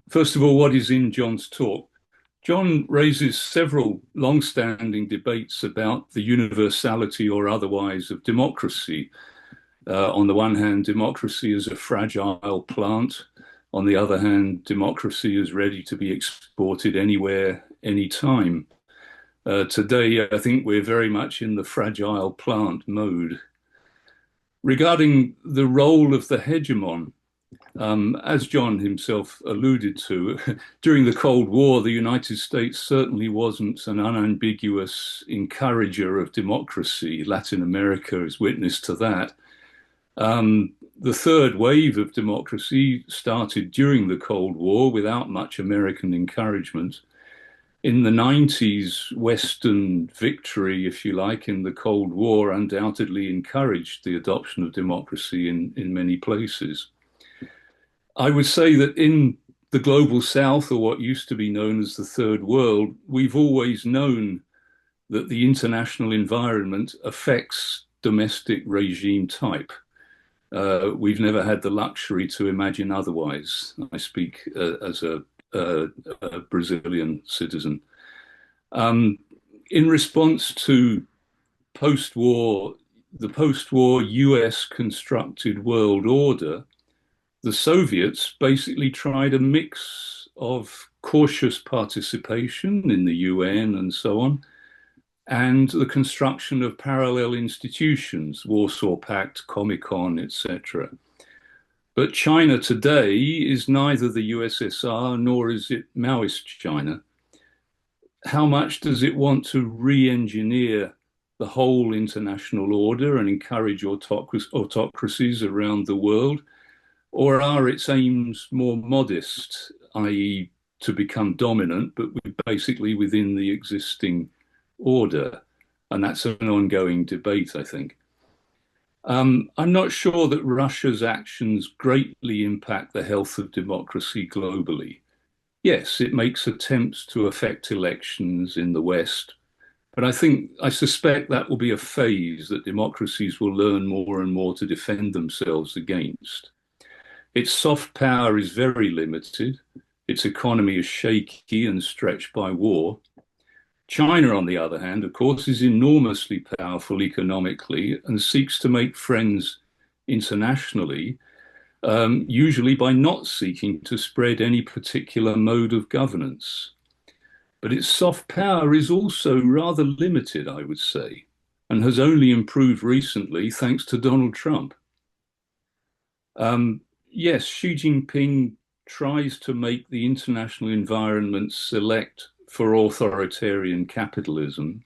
First of all, what is in John's talk? John raises several long-standing debates about the universality or otherwise of democracy. On the one hand, democracy is a fragile plant. On the other hand, democracy is ready to be exported anywhere, anytime. Today, I think we're very much in the fragile plant mode. Regarding the role of the hegemon, as John himself alluded to, during the Cold War, the United States certainly wasn't an unambiguous encourager of democracy. Latin America is witness to that. The third wave of democracy started during the Cold War without much American encouragement. In the 90s, Western victory, if you like, in the Cold War undoubtedly encouraged the adoption of democracy in many places. I would say that in the global South, or what used to be known as the Third World, we've always known that the international environment affects domestic regime type. We've never had the luxury to imagine otherwise. I speak as a Brazilian citizen. In response to the post-war US constructed world order, the Soviets basically tried a mix of cautious participation in the UN and so on, and the construction of parallel institutions, Warsaw Pact, Comecon, etc. But China today is neither the USSR nor is it Maoist China. How much does it want to re-engineer the whole international order and encourage autocracies around the world? Or are its aims more modest, i.e. to become dominant, but basically within the existing order? And that's an ongoing debate, I think. I'm not sure that Russia's actions greatly impact the health of democracy globally. Yes, it makes attempts to affect elections in the West, but I suspect that will be a phase that democracies will learn more and more to defend themselves against. Its soft power is very limited. Its economy is shaky and stretched by war. China, on the other hand, of course, is enormously powerful economically and seeks to make friends internationally, usually by not seeking to spread any particular mode of governance. But its soft power is also rather limited, I would say, and has only improved recently thanks to Donald Trump. Yes, Xi Jinping tries to make the international environment select for authoritarian capitalism.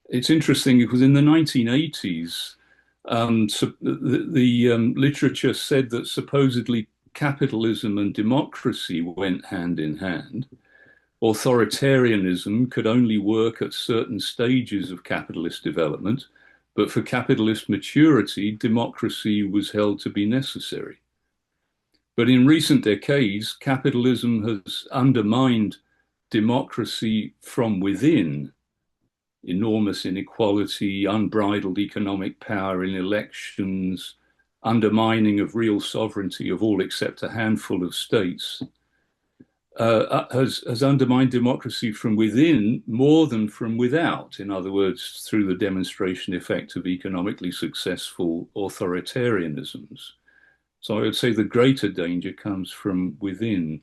It's interesting because in the 1980s, the literature said that supposedly capitalism and democracy went hand in hand. Authoritarianism could only work at certain stages of capitalist development, but for capitalist maturity, democracy was held to be necessary. But in recent decades, capitalism has undermined democracy from within. Enormous inequality, unbridled economic power in elections, undermining of real sovereignty of all except a handful of states, has undermined democracy from within more than from without. In other words, through the demonstration effect of economically successful authoritarianisms. So I would say the greater danger comes from within.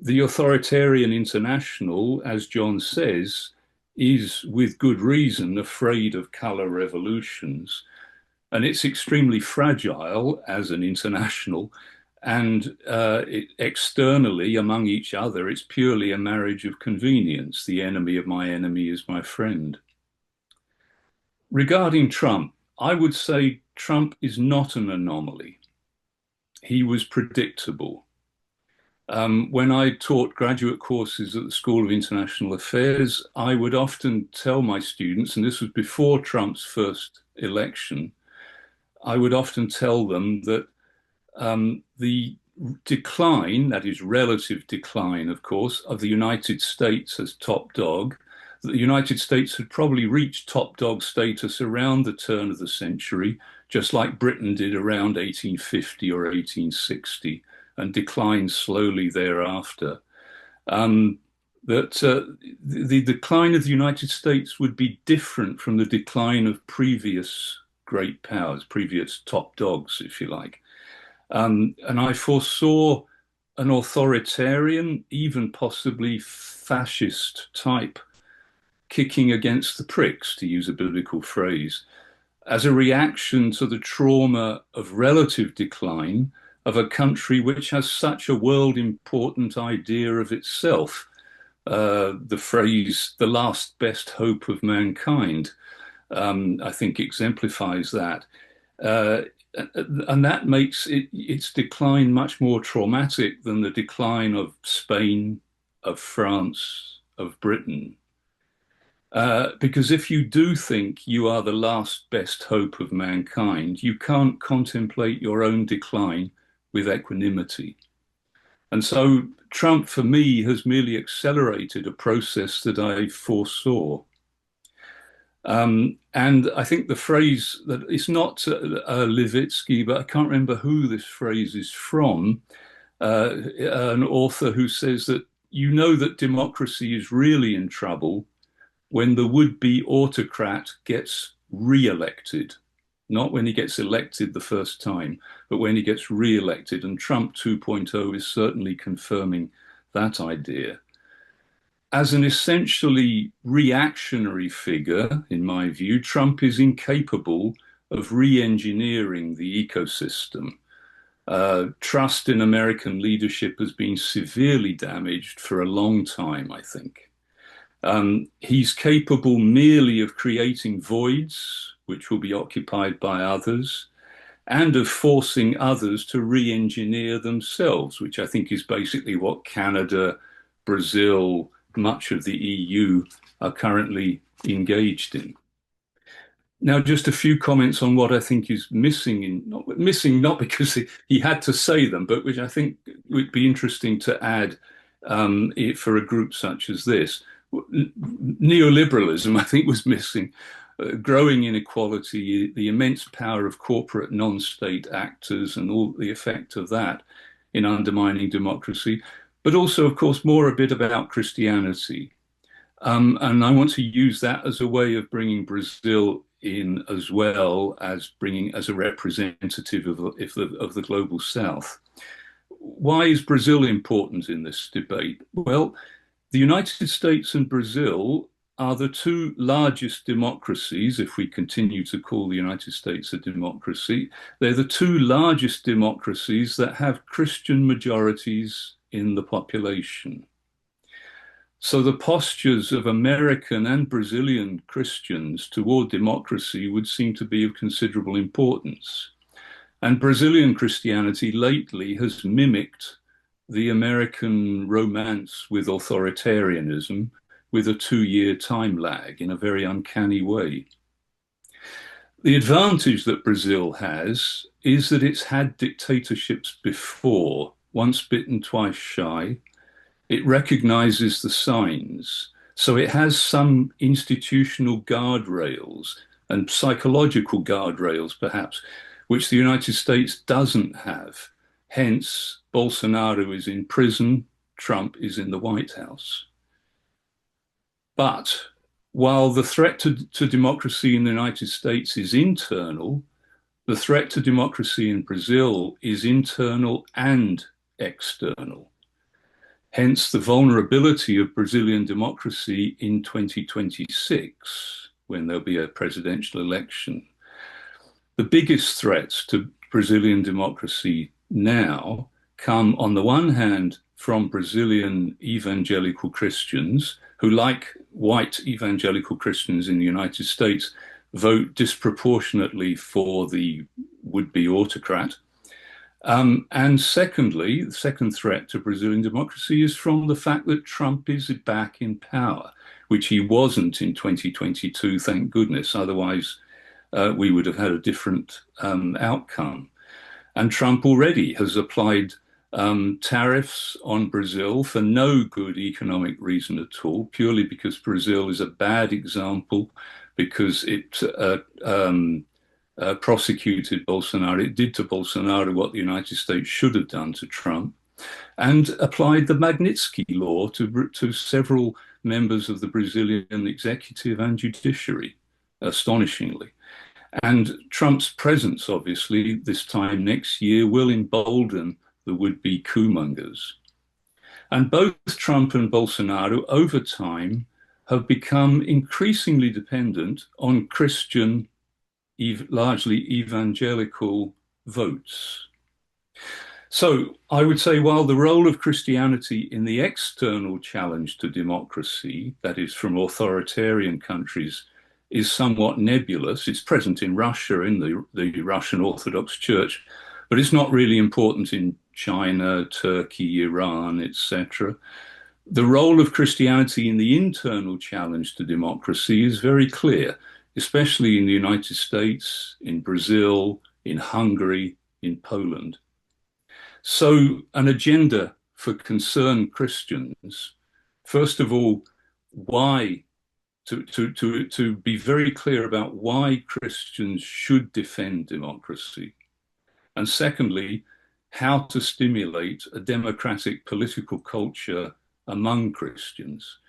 The authoritarian international, as John says, is with good reason afraid of colour revolutions. and it's extremely fragile as an international. And externally, among each other, it's purely a marriage of convenience. The enemy of my enemy is my friend. Regarding Trump, I would say Trump is not an anomaly. He was predictable. When I taught graduate courses at the School of International Affairs, I would often tell my students, and this was before Trump's first election, I would often tell them that the decline, that is relative decline, of course, of the United States as top dog, that the United States had probably reached top dog status around the turn of the century, just like Britain did around 1850 or 1860, and declined slowly thereafter. That the decline of the United States would be different from the decline of previous great powers, previous top dogs, if you like. And I foresaw an authoritarian, even possibly fascist type kicking against the pricks, to use a biblical phrase, as a reaction to the trauma of relative decline of a country which has such a world important idea of itself. The phrase, the last best hope of mankind, I think exemplifies that. And that makes its decline much more traumatic than the decline of Spain, of France, of Britain. Because if you do think you are the last best hope of mankind, you can't contemplate your own decline with equanimity. And so Trump, for me, has merely accelerated a process that I foresaw. And I think the phrase that it's not Levitsky, but I can't remember who this phrase is from, an author who says that you know that democracy is really in trouble when the would-be autocrat gets re-elected, not when he gets elected the first time, but when he gets re-elected. And Trump 2.0 is certainly confirming that idea. As an essentially reactionary figure, in my view, Trump is incapable of re-engineering the ecosystem. Trust in American leadership has been severely damaged for a long time, I think. He's capable merely of creating voids, which will be occupied by others, and of forcing others to re-engineer themselves, which I think is basically what Canada, Brazil, much of the EU are currently engaged in. Now, just a few comments on what I think is missing, not because he had to say them, but which I think would be interesting to add for a group such as this. Neoliberalism, I think, was missing. Growing inequality, the immense power of corporate non-state actors and all the effect of that in undermining democracy, but also, of course, more a bit about Christianity. And I want to use that as a way of bringing Brazil in as well as bringing as a representative of the global South. Why is Brazil important in this debate? Well, the United States and Brazil are the two largest democracies, if we continue to call the United States a democracy. They're the two largest democracies that have Christian majorities in the population. So the postures of American and Brazilian Christians toward democracy would seem to be of considerable importance. And Brazilian Christianity lately has mimicked the American romance with authoritarianism with a 2-year time lag in a very uncanny way. The advantage that Brazil has is that it's had dictatorships before, once bitten, twice shy. It recognizes the signs. So it has some institutional guardrails and psychological guardrails, perhaps, which the United States doesn't have. Hence, Bolsonaro is in prison, Trump is in the White House. But while the threat to democracy in the United States is internal, the threat to democracy in Brazil is internal and external. Hence the vulnerability of Brazilian democracy in 2026, when there'll be a presidential election. The biggest threats to Brazilian democracy now come, on the one hand, from Brazilian evangelical Christians who, like white evangelical Christians in the United States, vote disproportionately for the would-be autocrat. And secondly, the second threat to Brazilian democracy is from the fact that Trump is back in power, which he wasn't in 2022, thank goodness. Otherwise, we would have had a different outcome. And Trump already has applied tariffs on Brazil for no good economic reason at all, purely because Brazil is a bad example, because it prosecuted Bolsonaro. It did to Bolsonaro what the United States should have done to Trump, and applied the Magnitsky law to several members of the Brazilian executive and judiciary, astonishingly. And Trump's presence, obviously, this time next year will embolden the would-be coup-mongers. And both Trump and Bolsonaro, over time, have become increasingly dependent on Christian, largely evangelical votes. So I would say, while the role of Christianity in the external challenge to democracy, that is from authoritarian countries, is somewhat nebulous, it's present in Russia, in the Russian Orthodox Church, but it's not really important in China, Turkey, Iran, etc. The role of Christianity in the internal challenge to democracy is very clear, especially in the United States, in Brazil, in Hungary, in Poland. So an agenda for concerned Christians, first of all, why, to be very clear about why Christians should defend democracy. And secondly, how to stimulate a democratic political culture among Christians.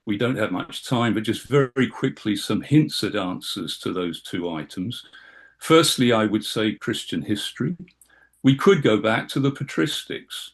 We don't have much time, but just very quickly, some hints at answers to those two items. Firstly, I would say Christian history. We could go back to the patristics,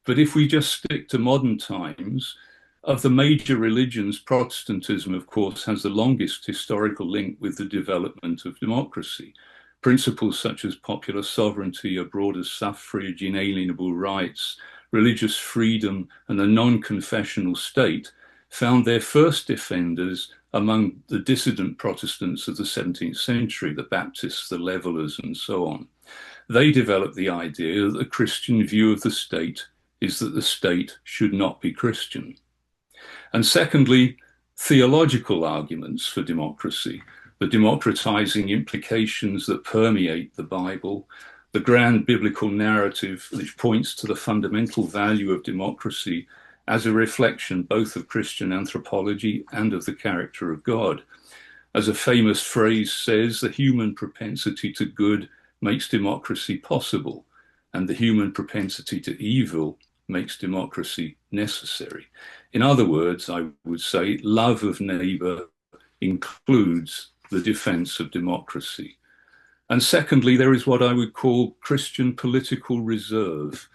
but if we just stick to modern times, of the major religions, Protestantism, of course, has the longest historical link with the development of democracy. Principles such as popular sovereignty, a broader suffrage, inalienable rights, religious freedom, and the non-confessional state found their first defenders among the dissident Protestants of the 17th century, the Baptists, the Levelers, and so on. They developed the idea that the Christian view of the state is that the state should not be Christian. And secondly, theological arguments for democracy, the democratizing implications that permeate the Bible, the grand biblical narrative which points to the fundamental value of democracy as a reflection both of Christian anthropology and of the character of God. As a famous phrase says, the human propensity to good makes democracy possible, and the human propensity to evil makes democracy necessary. In other words, I would say love of neighbor includes the defense of democracy. And secondly, there is what I would call Christian political reserve.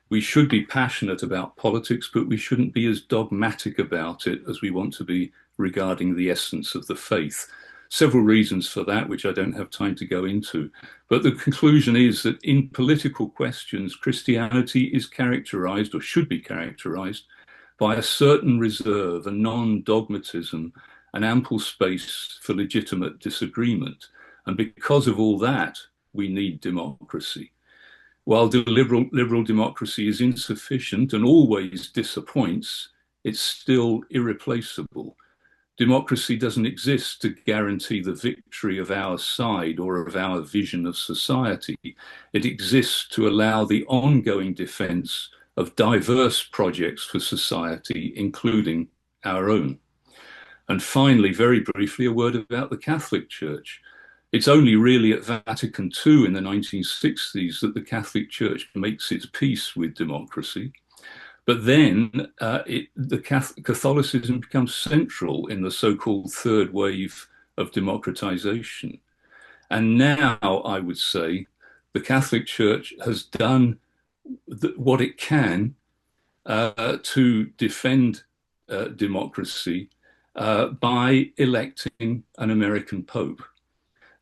We should be passionate about politics, but we shouldn't be as dogmatic about it as we want to be regarding the essence of the faith. Several reasons for that, which I don't have time to go into. But the conclusion is that in political questions, Christianity is characterized, or should be characterized, by a certain reserve, a non-dogmatism, an ample space for legitimate disagreement. And because of all that, we need democracy. While the liberal democracy is insufficient and always disappoints, it's still irreplaceable. Democracy doesn't exist to guarantee the victory of our side or of our vision of society. It exists to allow the ongoing defense of diverse projects for society, including our own. And finally, very briefly, a word about the Catholic Church. It's only really at Vatican II in the 1960s that the Catholic Church makes its peace with democracy. But then Catholicism becomes central in the so-called third wave of democratization. And now, I would say, the Catholic Church has done what it can to defend democracy by electing an American Pope.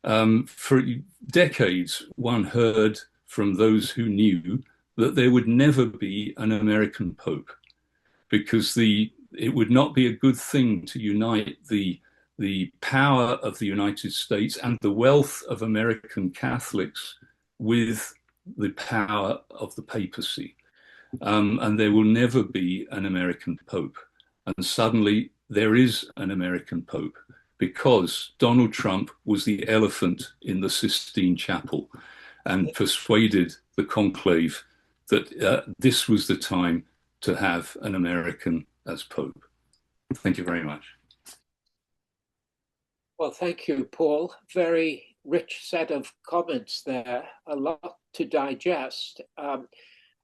For decades, one heard from those who knew that there would never be an American Pope because it would not be a good thing to unite the power of the United States and the wealth of American Catholics with the power of the papacy. And there will never be an American Pope. And suddenly there is an American Pope because Donald Trump was the elephant in the Sistine Chapel and persuaded the conclave that this was the time to have an American as Pope. Thank you very much. Well, thank you, Paul. Very rich set of comments there, a lot to digest.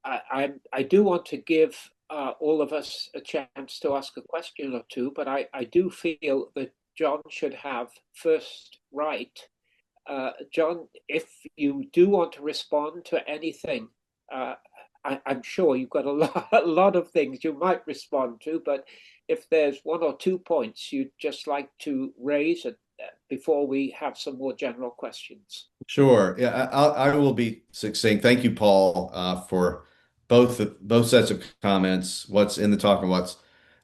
I do want to give all of us a chance to ask a question or two, but I do feel that John should have first right. John, if you do want to respond to anything, I'm sure you've got a lot of things you might respond to, but if there's one or 2 points you'd just like to raise before we have some more general questions. Sure. Yeah, I will be succinct. Thank you, Paul, for both sets of comments. What's in the talk and what's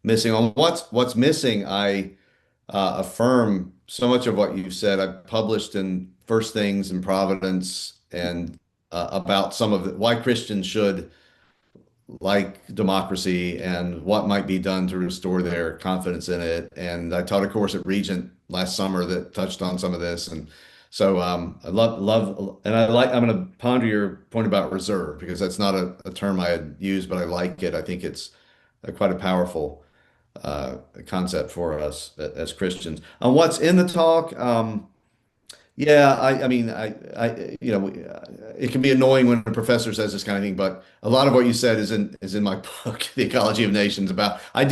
missing. On what's missing, I affirm so much of what you said. I published in First Things in Providence and about some of why Christians should like democracy and what might be done to restore their confidence in it. And I taught a course at Regent last summer that touched on some of this. And so I love, and I'm going to ponder your point about reserve because that's not a term I had used, but I like it. I think it's quite a powerful concept for us as Christians. On what's in the talk, yeah, I mean, it can be annoying when a professor says this kind of thing, but a lot of what you said is in my book, The Ecology of Nations. I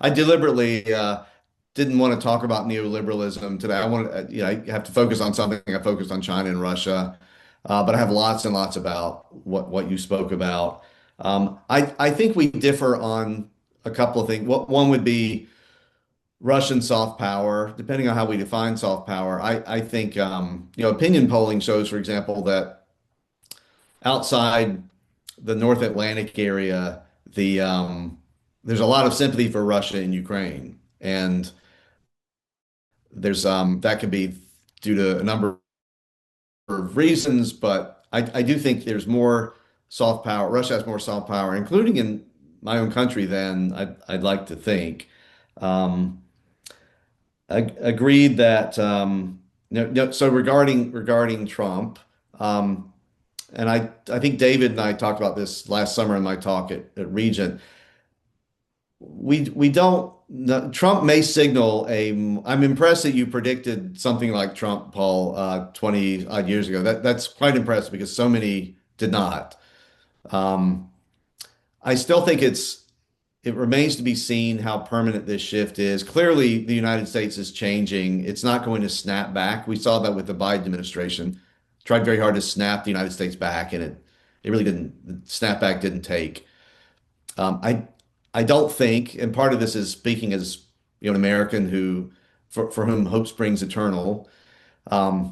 deliberately didn't want to talk about neoliberalism today. I have to focus on something. I focused on China and Russia, but I have lots and lots about what you spoke about. I think we differ on a couple of things. One would be Russian soft power, depending on how we define soft power. I think, opinion polling shows, for example, that outside the North Atlantic area, there's a lot of sympathy for Russia and Ukraine. And there's that could be due to a number of reasons, but I do think there's more soft power. Russia has more soft power, including in my own country, than I'd like to think. Agreed that so regarding Trump, and I think David and I talked about this last summer in my talk at Regent. We don't Trump may signal I'm impressed that you predicted something like Trump, Paul, 20 odd years ago. That's quite impressive because so many did not. I still think it remains to be seen how permanent this shift is. Clearly, the United States is changing. It's not going to snap back. We saw that with the Biden administration. Tried very hard to snap the United States back, and it really didn't. The snapback didn't take. I don't think, and part of this is speaking as an American for whom hope springs eternal. I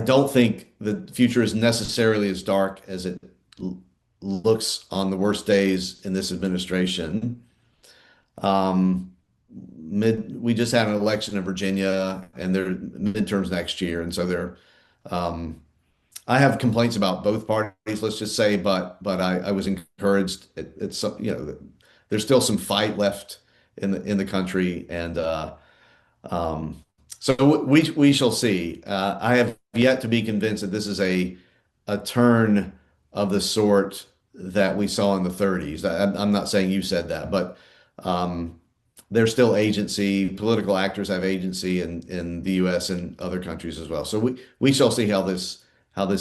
don't think the future is necessarily as dark as it looks on the worst days in this administration. We just had an election in Virginia, and there are midterms next year, and so I have complaints about both parties, let's just say, but I was encouraged. It's there's still some fight left in the country, and so we shall see. I have yet to be convinced that this is a turn of the sort that we saw in the 30s. I'm not saying you said that, but there's still agency. Political actors have agency in the U.S. and other countries as well. So we shall see how this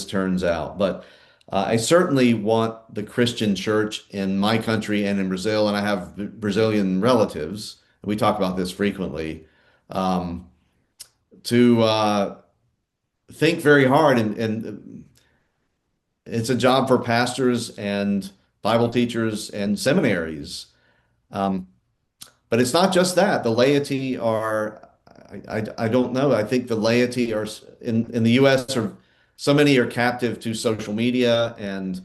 turns out. But I certainly want the Christian church in my country and in Brazil, and I have Brazilian relatives. We talk about this frequently. To think very hard, and it's a job for pastors and Bible teachers and seminaries. But it's not just that. The laity I don't know. I think the laity are in the U.S. are so many are captive to social media and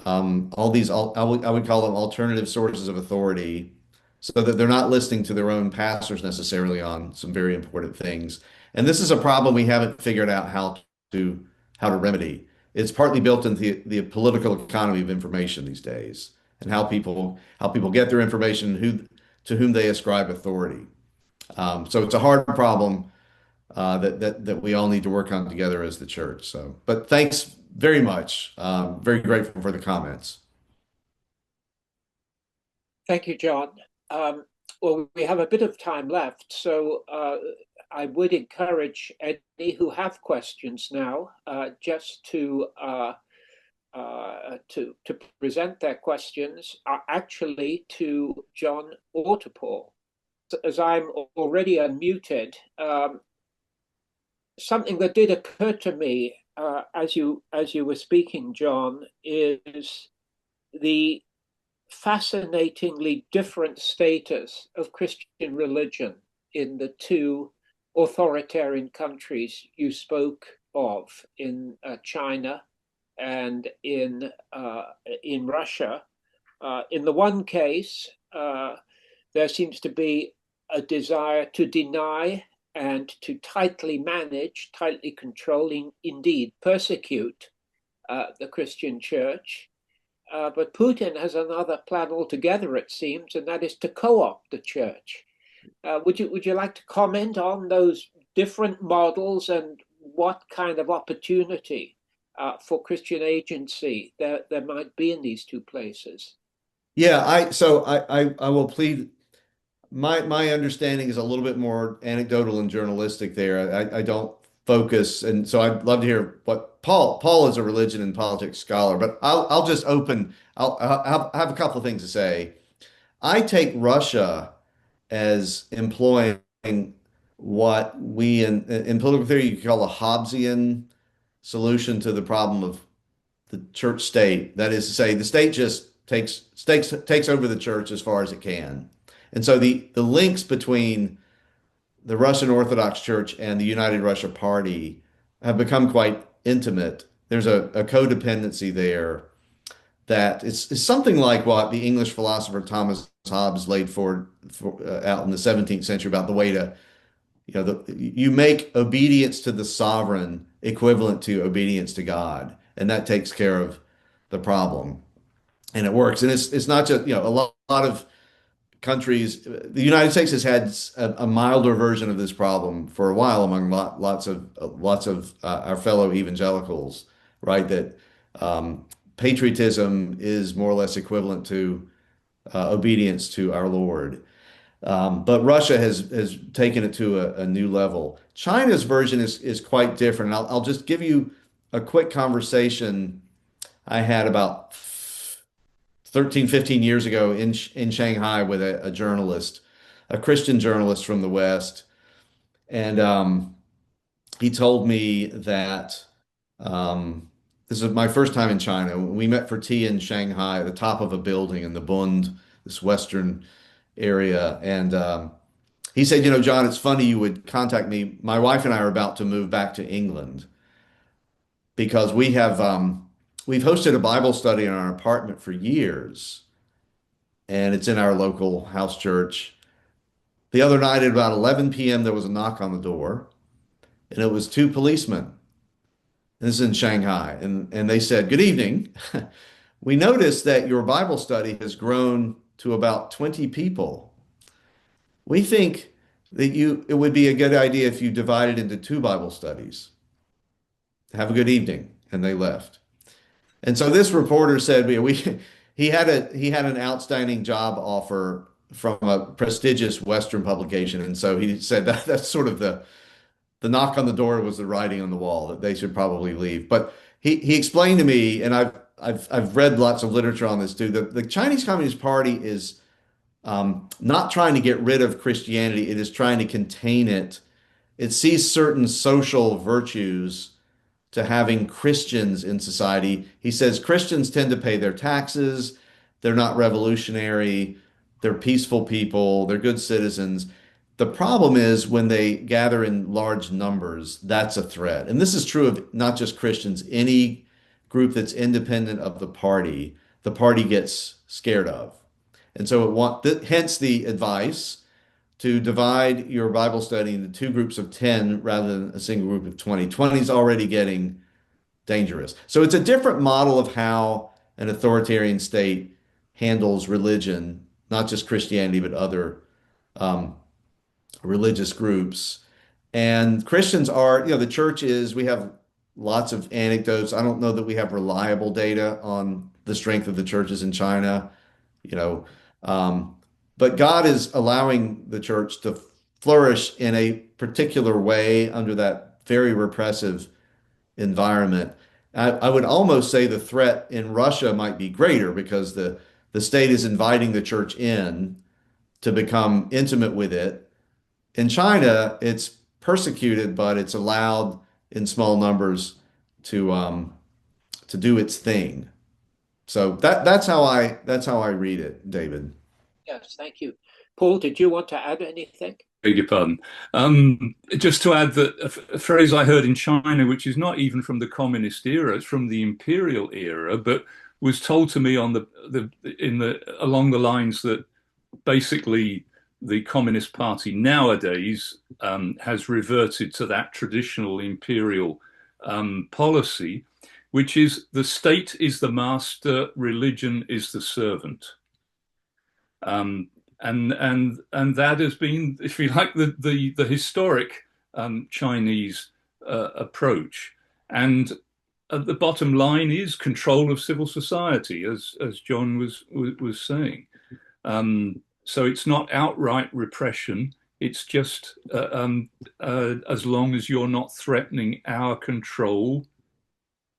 all these I would call them alternative sources of authority, so that they're not listening to their own pastors necessarily on some very important things. And this is a problem we haven't figured out to how to remedy. It's partly built into the political economy of information these days, and how people get their information, who to whom they ascribe authority. So it's a hard problem that we all need to work on together as the church. So, but thanks very much. Very grateful for the comments. Thank you, John. Well, we have a bit of time left, so I would encourage any who have questions now just to present their questions actually to John Waterpaul. As I'm already unmuted, something that did occur to me as you were speaking, John, is the fascinatingly different status of Christian religion in the two authoritarian countries you spoke of, in China and in Russia. In the one case, there seems to be a desire to deny and to tightly manage, tightly controlling, indeed persecute the Christian church. But Putin has another plan altogether, it seems, and that is to co-opt the church. Would you like to comment on those different models and what kind of opportunity for Christian agency there might be in these two places? Yeah, I will plead. My understanding is a little bit more anecdotal and journalistic there. I don't focus, and so I'd love to hear what Paul is a religion and politics scholar, but I'll just open. I'll have a couple of things to say. I take Russia as employing what we in political theory you could call a Hobbesian solution to the problem of the church state. That is to say, the state just takes over the church as far as it can. And so the links between the Russian Orthodox Church and the United Russia Party have become quite intimate. There's a codependency there that it's something like what the English philosopher Thomas Hobbes laid forward out in the 17th century about the way to, you make obedience to the sovereign equivalent to obedience to God, and that takes care of the problem, and it works. And it's not just, a lot of countries. The United States has had a milder version of this problem for a while among lots of our fellow evangelicals, right? That patriotism is more or less equivalent to obedience to our Lord. But Russia has taken it to a new level. China's version is quite different. I'll just give you a quick conversation I had about 13, 15 years ago in Shanghai with a journalist, a Christian journalist from the West. And he told me that this is my first time in China. We met for tea in Shanghai at the top of a building in the Bund, this Western area. And he said, John, it's funny you would contact me. My wife and I are about to move back to England because we've hosted a Bible study in our apartment for years, and it's in our local house church. The other night at about 11 p.m., there was a knock on the door, and it was two policemen. This is in Shanghai, and they said, "Good evening. We noticed that your Bible study has grown to about 20 people. We think that it would be a good idea if you divided into two Bible studies. Have a good evening." And they left. And so this reporter said, he had an outstanding job offer from a prestigious Western publication, and so he said that's sort of the knock on the door was the writing on the wall that they should probably leave. But he explained to me, and I've read lots of literature on this too. The Chinese Communist Party is not trying to get rid of Christianity; it is trying to contain it. It sees certain social virtues to having Christians in society. He says Christians tend to pay their taxes. They're not revolutionary. They're peaceful people. They're good citizens. The problem is when they gather in large numbers, that's a threat. And this is true of not just Christians, any group that's independent of the party gets scared of. And so hence the advice to divide your Bible study into two groups of 10 rather than a single group of 20. 20 is already getting dangerous. So it's a different model of how an authoritarian state handles religion, not just Christianity, but other um, religious groups. And Christians are, the church is, we have lots of anecdotes. I don't know that we have reliable data on the strength of the churches in China, you know, um, but God is allowing the church to flourish in a particular way under that very repressive environment. I would almost say the threat in Russia might be greater because the state is inviting the church in to become intimate with it. In China, it's persecuted, but it's allowed in small numbers to do its thing. So that's how I read it, David. Yes, thank you. Paul, did you want to add anything? Beg your pardon. Just to add that a phrase I heard in China, which is not even from the communist era, it's from the imperial era, but was told to me along the lines that basically the Communist Party nowadays has reverted to that traditional imperial policy, which is the state is the master, religion is the servant. And that has been, if you like, the historic Chinese approach. And at the bottom line is control of civil society, as John was saying. So it's not outright repression. It's just as long as you're not threatening our control,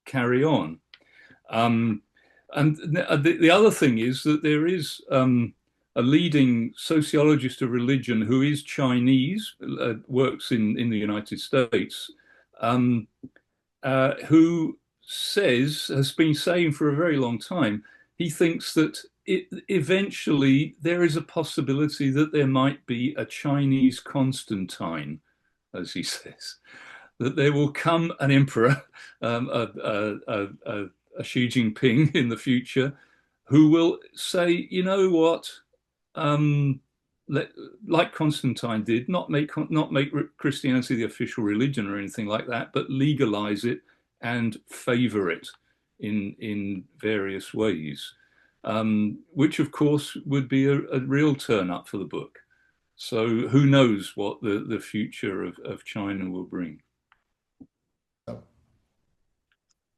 carry on. And the other thing is that there is a leading sociologist of religion who is Chinese, works in the United States, who has been saying for a very long time, he thinks that eventually there is a possibility that there might be a Chinese Constantine, as he says, that there will come an emperor, a Xi Jinping in the future, who will say, you know what, like Constantine did, not make Christianity the official religion or anything like that, but legalize it and favor it in various ways, which of course would be a real turn up for the book. So who knows what the future of China will bring.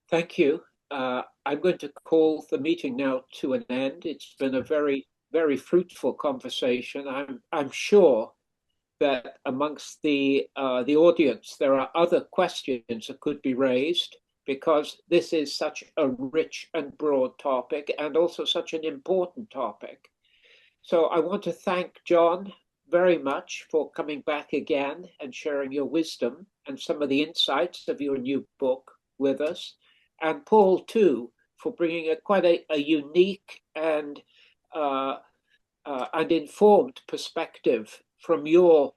Thank you. I'm going to call the meeting now to an end. It's been a very, very fruitful conversation. I'm sure that amongst the audience there are other questions that could be raised, because this is such a rich and broad topic and also such an important topic. So I want to thank John very much for coming back again and sharing your wisdom and some of the insights of your new book with us. And Paul, too, for bringing quite a unique and informed perspective from your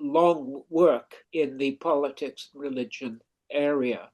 long work in the politics and religion area.